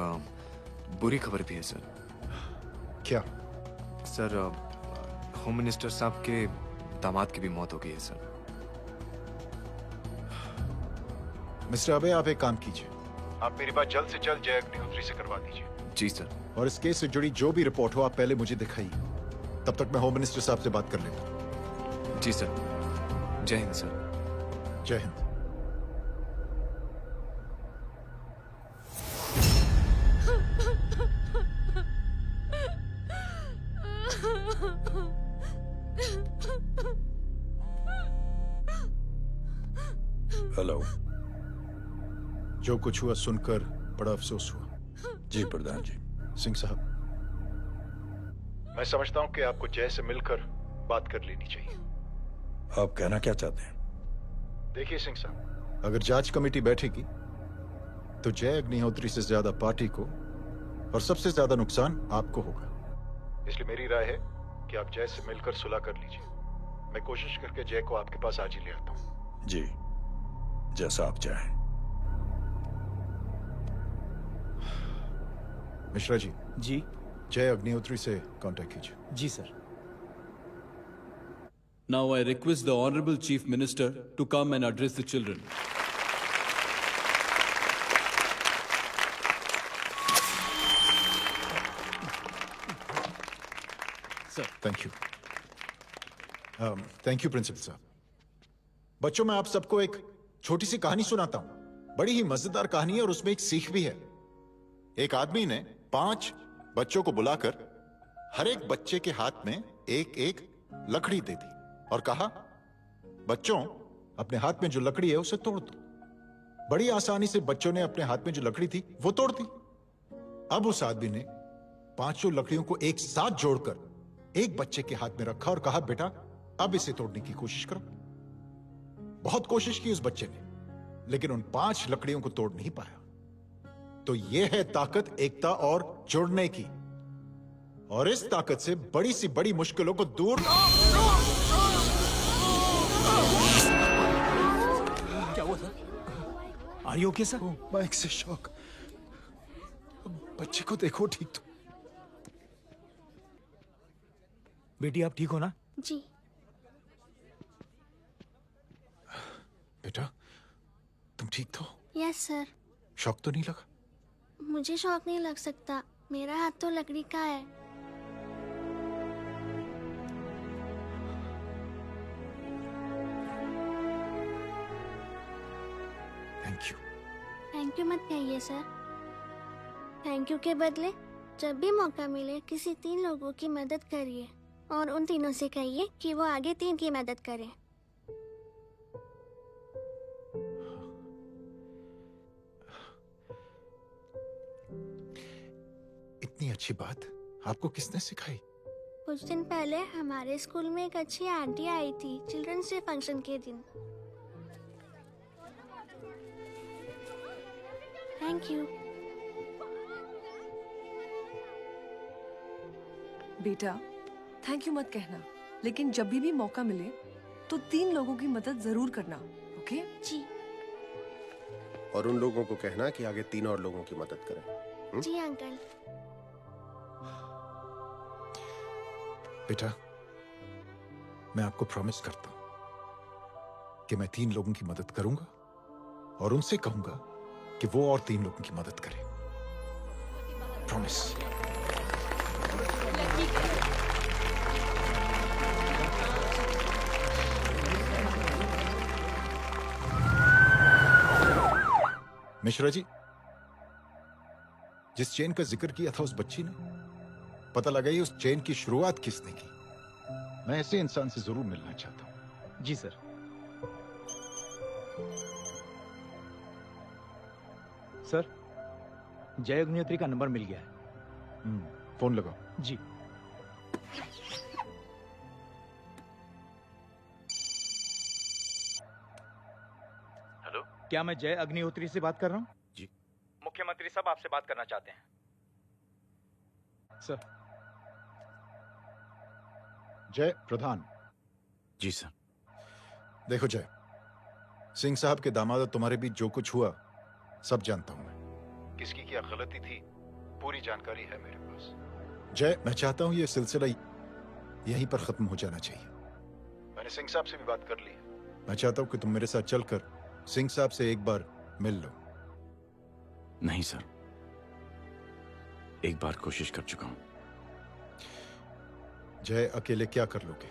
बुरी खबर भी है सर। क्या? सर होम मिनिस्टर साहब के दामाद की भी मौत हो गई है सर। मिस्टर अबे, आप एक काम कीजिए, आप मेरी बात जल्द से जल्द जय अग्निहोत्री से करवा दीजिए। जी सर। और इस केस से जुड़ी जो भी रिपोर्ट हो आप पहले मुझे दिखाइए, तब तक मैं होम मिनिस्टर साहब से बात कर लेता हूँ। जी सर। जय हिंद सर। जय हिंद। हेलो। जो कुछ हुआ सुनकर बड़ा अफसोस हुआ। जी प्रधान जी। सिंह साहब, मैं समझता हूं कि आपको जय से मिलकर बात कर लेनी चाहिए। आप कहना क्या चाहते हैं? देखिए सिंह साहब, अगर जांच कमेटी बैठेगी तो जय अग्निहोत्री से ज्यादा पार्टी को और सबसे ज्यादा नुकसान आपको होगा। इसलिए मेरी राय है कि आप जय से मिलकर सुलह कर लीजिए। मैं कोशिश करके जय को आपके पास आज ही ले आता हूं। जी, जैसा आप चाहें। मिश्रा जी। जी। जय अग्निहोत्री से कांटेक्ट कीजिए। जी sir. Now I request the Honorable Chief Minister to come and address the children. Sir, thank you. Thank you principal साहब। बच्चों, मैं आप सबको एक छोटी सी कहानी सुनाता हूं। बड़ी ही मजेदार कहानी है और उसमें एक सीख भी है। एक आदमी ने 5 बच्चों को बुलाकर हर एक बच्चे के हाथ में एक एक लकड़ी दे दी और कहा, बच्चों, अपने हाथ में जो लकड़ी है उसे तोड़ दो। बड़ी आसानी से बच्चों ने अपने हाथ में जो लकड़ी थी वो तोड़ दी। अब उस आदमी ने 5 लकड़ियों को एक साथ जोड़कर एक बच्चे के हाथ में रखा और कहा, बेटा, अब इसे तोड़ने की कोशिश करो। बहुत कोशिश की उस बच्चे ने, लेकिन उन 5 लकड़ियों को तोड़ नहीं पाया। तो यह है ताकत एकता और जुड़ने की। और इस ताकत से बड़ी सी बड़ी मुश्किलों को दूर। क्या हुआ sir? Are you okay sir? Mike से शॉक। बच्चे को देखो ठीक तो। बेटी, आप ठीक हो ना? जी। बेटा, तुम ठीक तो? Yes sir. शॉक तो नहीं लगा? मुझे शौक नहीं लग सकता, मेरा हाथ तो लकड़ी का है। Thank you. थैंक यू मत कहिए सर। थैंक यू के बदले जब भी मौका मिले किसी 3 लोगों की मदद करिए और उन तीनों से कहिए कि वो आगे 3 की मदद करें। इतनी अच्छी बात आपको किसने सिखाई? कुछ दिन पहले हमारे स्कूल में एक अच्छी आंटी आई थी चिल्ड्रंस डे फंक्शन के दिन। Thank you. बेटा, थैंक यू मत कहना, लेकिन जब भी मौका मिले तो 3 लोगों की मदद जरूर करना, ओके? जी। और उन लोगों को कहना कि आगे 3 और लोगों की मदद करें। जी अंकल। बेटा, मैं आपको प्रॉमिस करता हूं कि मैं 3 लोगों की मदद करूंगा और उनसे कहूंगा कि वो और 3 लोगों की मदद करें। प्रॉमिस। मिश्रा जी, जिस चेन का जिक्र किया था उस बच्ची ने, पता लगा ही उस चेन की शुरुआत किसने की। मैं ऐसे इंसान से जरूर मिलना चाहता हूं। जी सर। सर, जय अग्निहोत्री का नंबर मिल गया है। फोन लगाओ। जी। हेलो, क्या मैं जय अग्निहोत्री से बात कर रहा हूँ? जी। मुख्यमंत्री साहब आपसे बात करना चाहते हैं। सर। जय प्रधान, जी सर। देखो जय, सिंह साहब के दामाद और तुम्हारे बीच जो कुछ हुआ सब जानता हूं मैं। किसकी क्या गलती थी पूरी जानकारी है मेरे पास। जय, मैं चाहता हूं ये सिलसिला यहीं पर खत्म हो जाना चाहिए। मैंने सिंह साहब से भी बात कर ली है। मैं चाहता हूं कि तुम मेरे साथ चलकर सिंह साहब से एक बार मिल लो। नहीं सर, एक बार कोशिश कर चुका हूं। जय, अकेले क्या कर लोगे?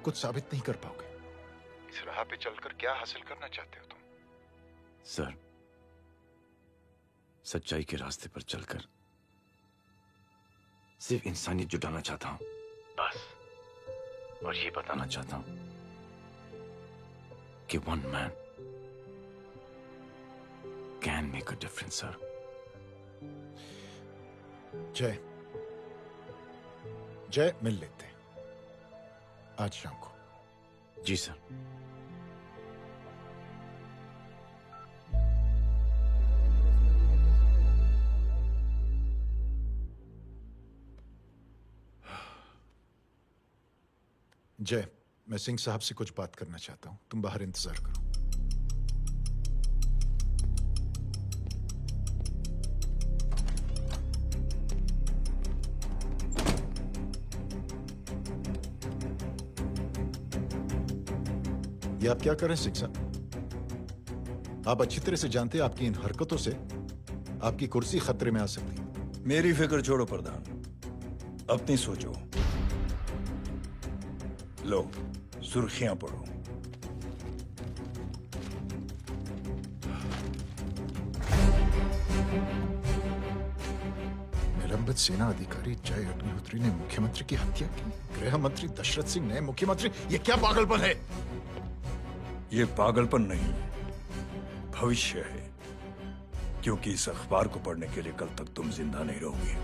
कुछ साबित नहीं कर पाओगे। इस राह पे चलकर क्या हासिल करना चाहते हो तुम? सर, सच्चाई के रास्ते पर चलकर सिर्फ इंसानियत जुटाना चाहता हूं, बस। और ये बताना चाहता हूं कि one man can make a difference sir. जय, जय, मिल लेते हैं आज शाम को। जी सर। जय, मैं सिंह साहब से कुछ बात करना चाहता हूं, तुम बाहर इंतजार करो। ये आप क्या कर रहे हैं सिंह साहब? आप अच्छी तरह से जानते हैं आपकी इन हरकतों से आपकी कुर्सी खतरे में आ सकती है। मेरी फिक्र छोड़ो प्रधान, अपनी सोचो। लो, सुर्खियां पढ़ो। निलंबित सेना अधिकारी जय अग्निहोत्री ने मुख्यमंत्री की हत्या की। गृह मंत्री दशरथ सिंह ने मुख्यमंत्री, ये क्या पागलपन है? ये पागलपन नहीं, भविष्य है, क्योंकि इस अखबार को पढ़ने के लिए कल तक तुम जिंदा नहीं रहोगे।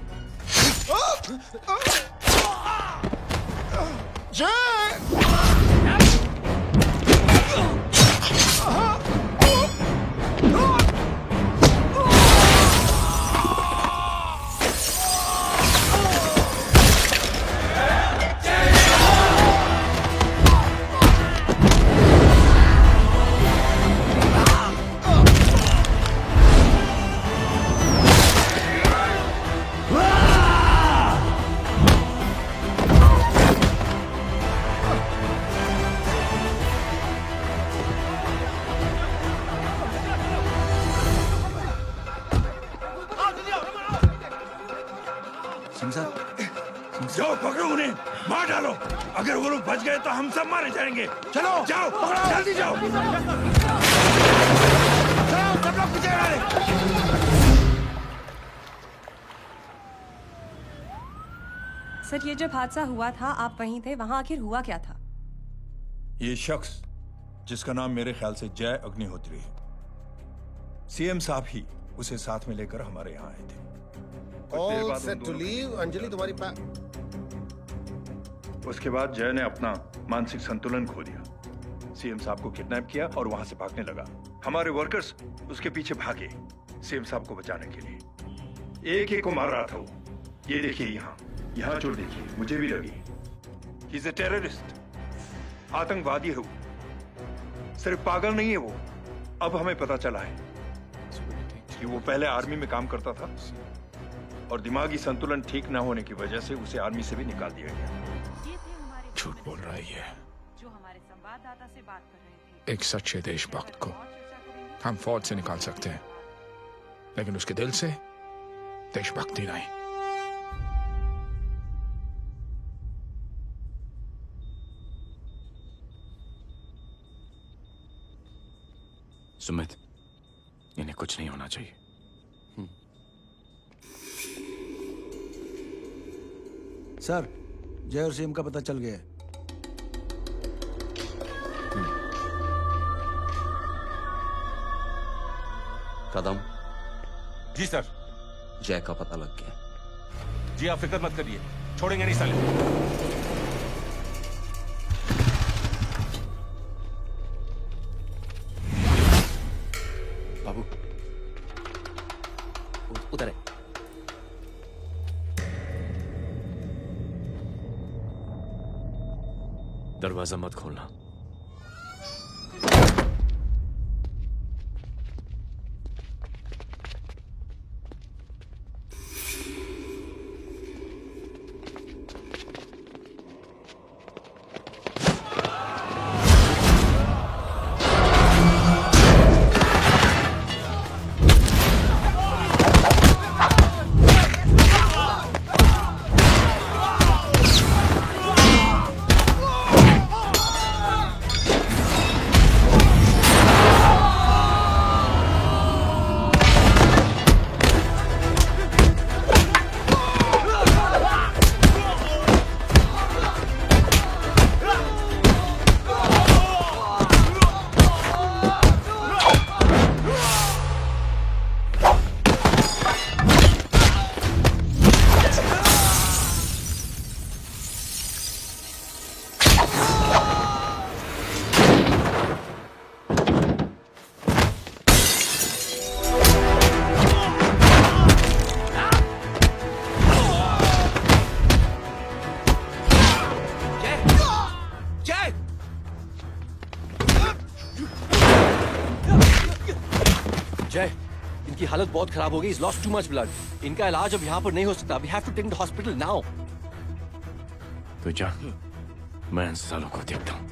जाओ पकड़ो उन्हें, मार डालो। अगर वो लोग बच गए तो हम सब मारे जाएंगे। चलो जाओ, पकड़ो, जल्दी जाओ। चलो सब लोग पीछे हटा दे। सर, ये जब हादसा हुआ था आप वहीं थे, वहां आखिर हुआ क्या था? ये शख्स जिसका नाम मेरे ख्याल से जय अग्निहोत्री है, सीएम साहब ही उसे साथ में लेकर हमारे यहाँ आए थे। All set to leave, Anjali तुम्हारी उसके बाद जय ने अपना मानसिक संतुलन खो दिया, सीएम साहब को किडनैप किया और वहां से भागने लगा। हमारे वर्कर्स उसके पीछे भागे सीएम साहब को बचाने के लिए। एक एक को मार रहा था वो। ये देखिए यहाँ चोट देखिए, मुझे भी लगी। ही इज अ टेररिस्ट, आतंकवादी है वो। सिर्फ पागल नहीं है वो, अब हमें पता चला है कि वो पहले आर्मी में काम करता था और दिमागी संतुलन ठीक न होने की वजह से उसे आर्मी से भी निकाल दिया गया। झूठ बोल रहा है ये। जो हमारे संवाददाता से बात कर रहे थे। एक सच्चे देशभक्त को हम फौज से निकाल सकते हैं, लेकिन उसके दिल से देशभक्ति नहीं। सुमित, इन्हें कुछ नहीं होना चाहिए। सर, जय और सीएम का पता चल गया है। कदम। जी सर। जय का पता लग गया। जी आप फिक्र मत करिए, छोड़ेंगे नहीं साले। बाबू उधर है। दरवाजा मत खोलना। जय, इनकी हालत बहुत खराब हो गई। He's lost too much blood. इनका इलाज अब यहाँ पर नहीं हो सकता। We have to take him to hospital now. तो जा, मैं इन सालों को देखता हूँ।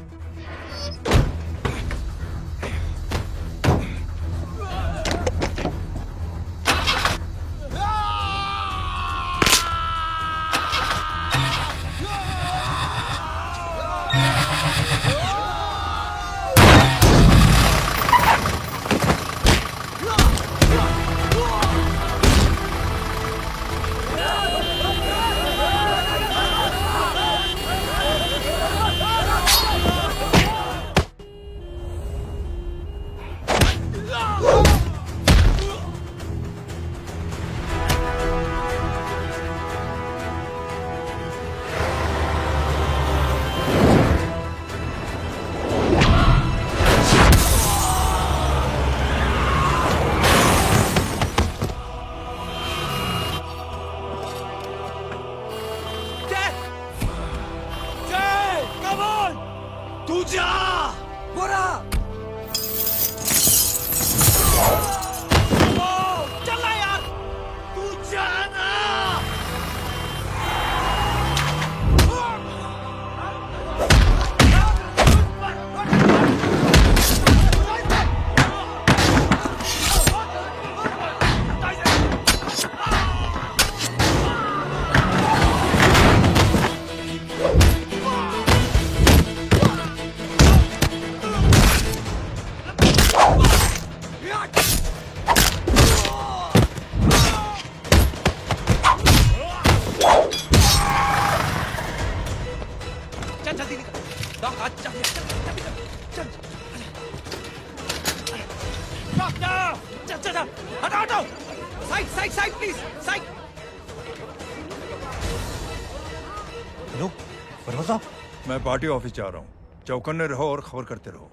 मैं पार्टी ऑफिस जा रहा हूँ। चौकन्ने रहो और खबर करते रहो।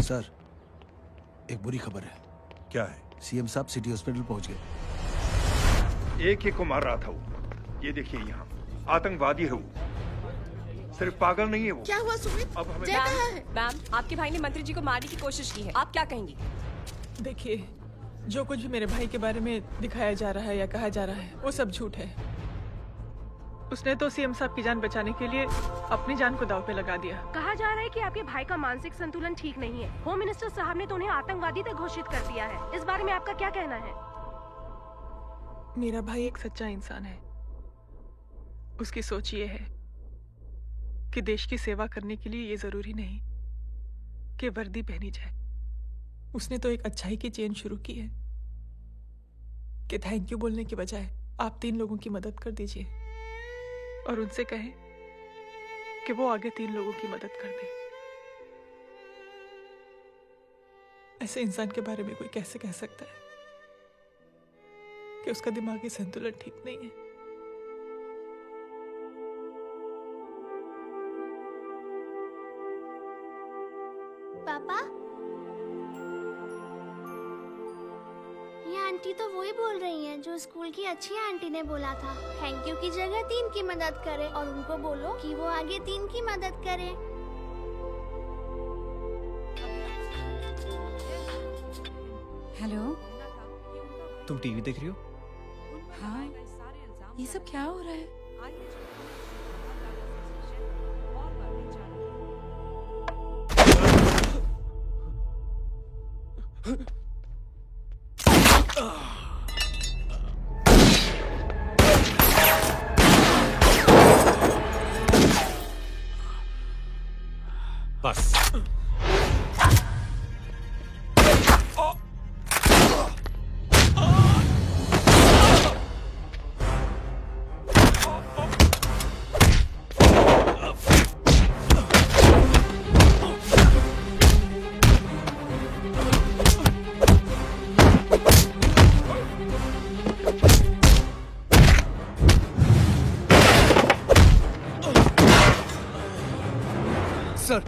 सर, एक बुरी खबर है। क्या है? सीएम साहब सिटी हॉस्पिटल पहुंच गए। एक को मार रहा था वो। ये देखिए यहाँ आतंकवादी है वो। सिर्फ पागल नहीं है वो। क्या हुआ सुमित? अब हमें जय कहाँ है? मैम, आपके भाई ने मंत्री जी को मारने की कोशिश की है। आप क्या कहेंगी? देखिए, जो कुछ भी मेरे भाई के बारे में दिखाया जा रहा है या कहा जा रहा है वो सब झूठ है। उसने तो सीएम साहब की जान बचाने के लिए अपनी जान को दांव पे लगा दिया। कहा जा रहा है कि आपके भाई का मानसिक संतुलन ठीक नहीं है। होम मिनिस्टर साहब ने तो उन्हें आतंकवादी तक घोषित कर दिया है। इस बारे में आपका क्या कहना है? मेरा भाई एक सच्चा इंसान है। उसकी सोच ये है कि देश की सेवा करने के लिए ये जरूरी नहीं कि वर्दी पहनी जाए। उसने तो एक अच्छाई की चेन शुरू की है कि थैंक यू बोलने के बजाय आप 3 लोगों की मदद कर दीजिए और उनसे कहें कि वो आगे 3 लोगों की मदद कर दे। ऐसे इंसान के बारे में कोई कैसे कह सकता है कि उसका दिमागी संतुलन ठीक नहीं है? पापा, ये आंटी तो वही बोल रही हैं जो स्कूल की अच्छी आंटी ने बोला था। थैंक यू की जगह 3 की मदद करें और उनको बोलो कि वो आगे 3 की मदद करें। हेलो। तुम टीवी देख रही हो? हाँ, ये सब क्या हो रहा है? बस सर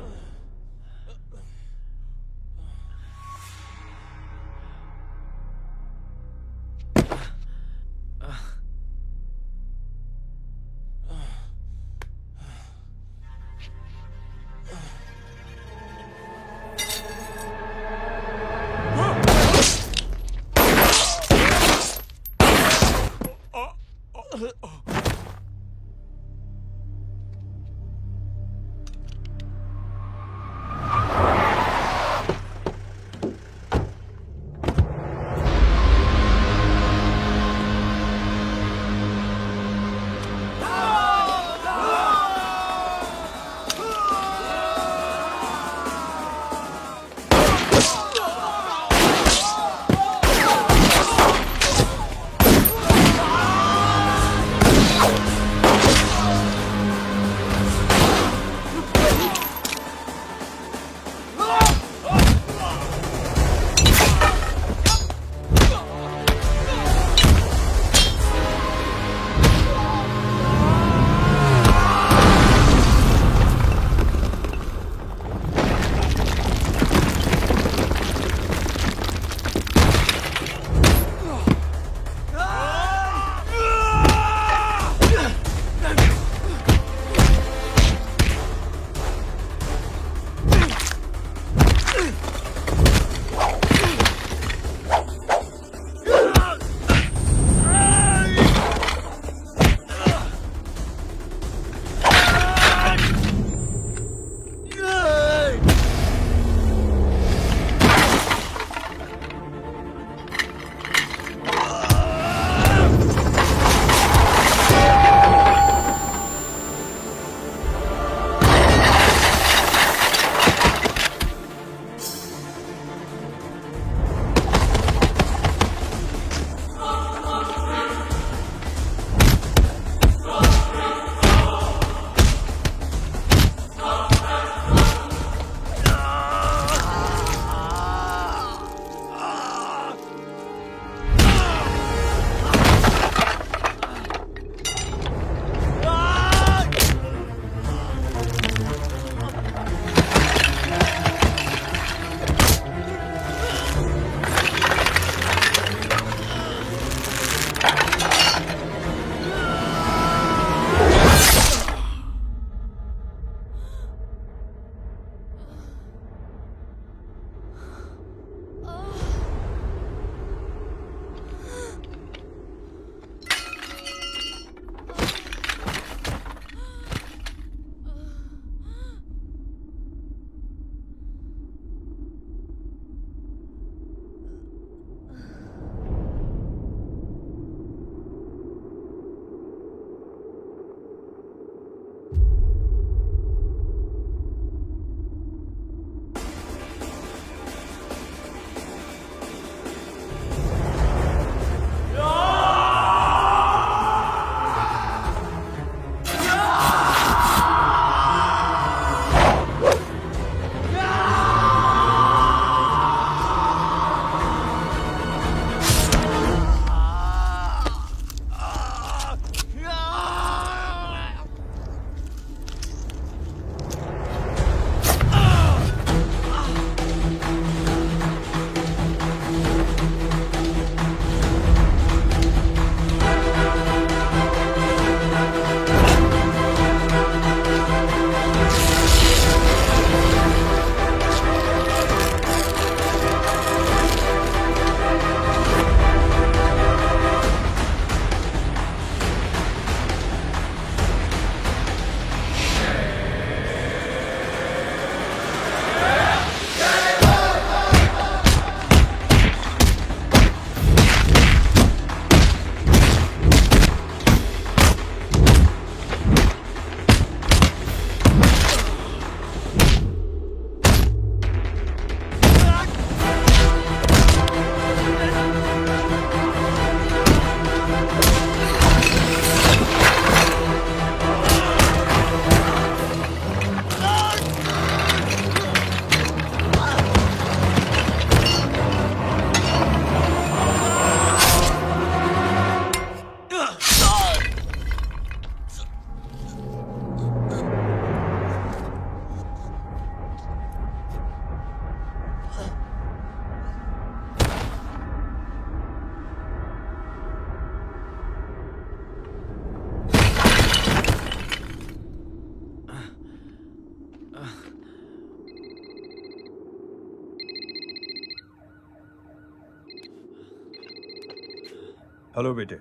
हेलो बेटे।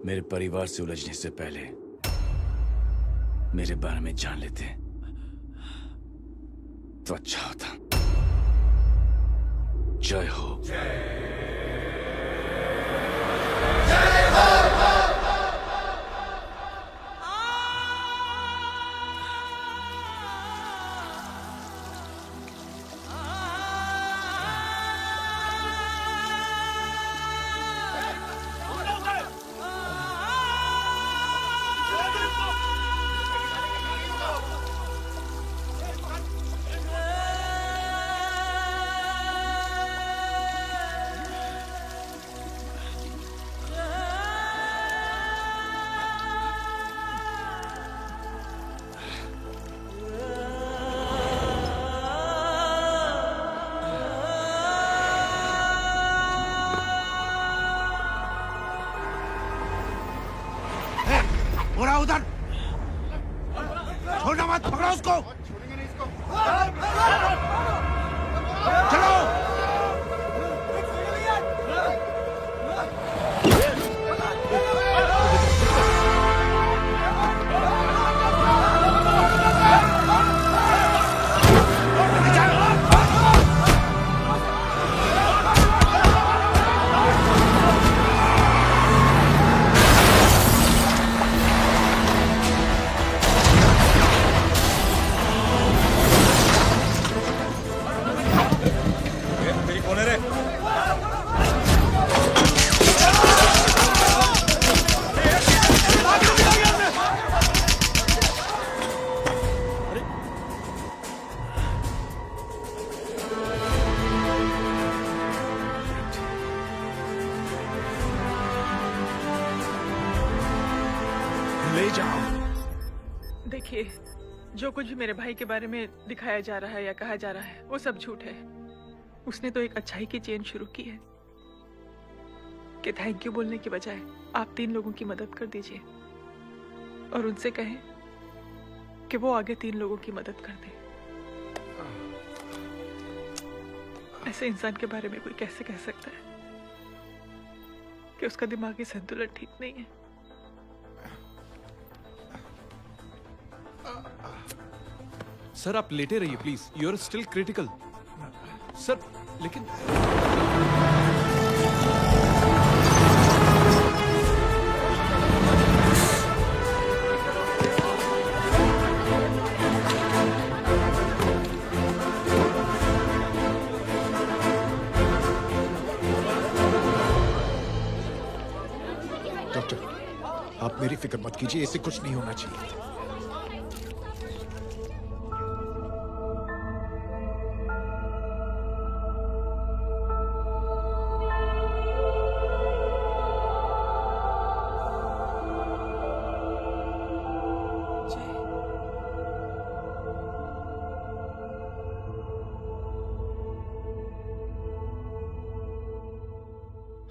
मेरे परिवार से उलझने से पहले मेरे बारे में जान लेते तो अच्छा होता। जय हो। बुरा उधर छोड़ना मत, पकड़ो उसको। चलो। ले जाओ। देखिए, जो कुछ भी मेरे भाई के बारे में दिखाया जा रहा है या कहा जा रहा है वो सब झूठ है। उसने तो एक अच्छाई की चेन शुरू की है कि थैंक यू बोलने की बजाय आप 3 लोगों की मदद कर दीजिए और उनसे कहें कि वो आगे 3 लोगों की मदद कर दे। ऐसे इंसान के बारे में कोई कैसे कह सकता है कि उसका दिमागी संतुलन ठीक नहीं है? सर आप लेटे रहिए please, you are still critical. Sir लेकिन डॉक्टर, आप मेरी फिक्र मत कीजिए, इसे कुछ नहीं होना चाहिए।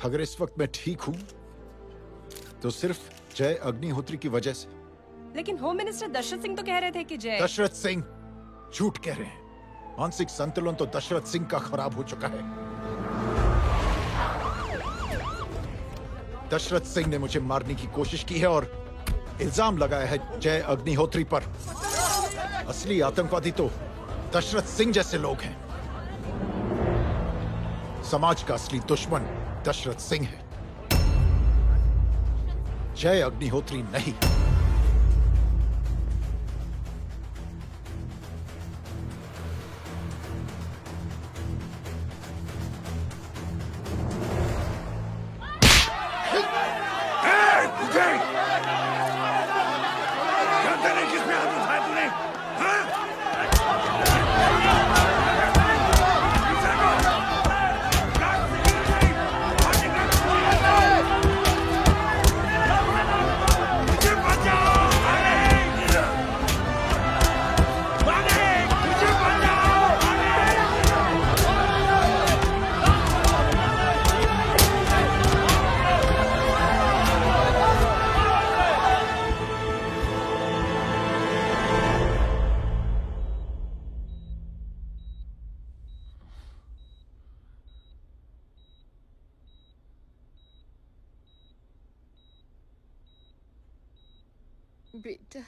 अगर इस वक्त मैं ठीक हूं तो सिर्फ जय अग्निहोत्री की वजह से। लेकिन होम मिनिस्टर दशरथ सिंह तो कह रहे थे कि जय। दशरथ सिंह झूठ कह रहे हैं। मानसिक संतुलन तो दशरथ सिंह का खराब हो चुका है। दशरथ सिंह ने मुझे मारने की कोशिश की है और इल्जाम लगाया है जय अग्निहोत्री पर। असली आतंकवादी तो दशरथ सिंह जैसे लोग हैं। समाज का असली दुश्मन दशरथ सिंह है, जय अग्निहोत्री नहीं। मुझे बेटा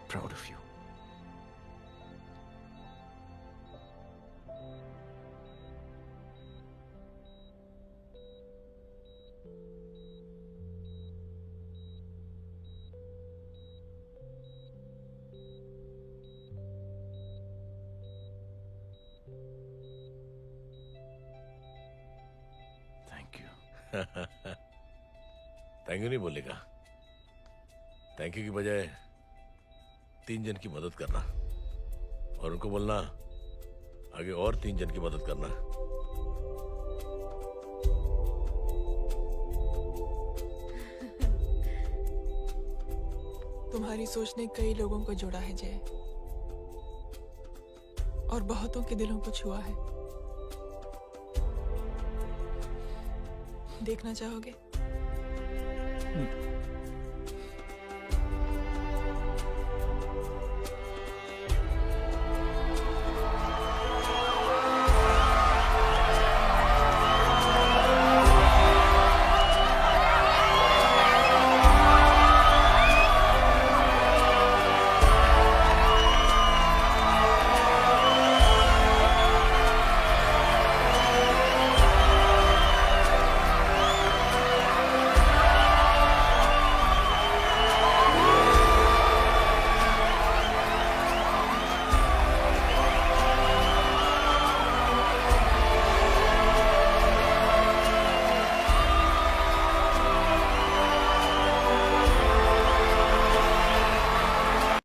Proud of you. Thank you. Thank you नहीं बोलेगा, थैंक यू की बजाय 3 जन की मदद करना और उनको बोलना आगे और 3 जन की मदद करना। तुम्हारी सोच ने कई लोगों को जोड़ा है जय, और बहुतों के दिलों को छुआ है। देखना चाहोगे?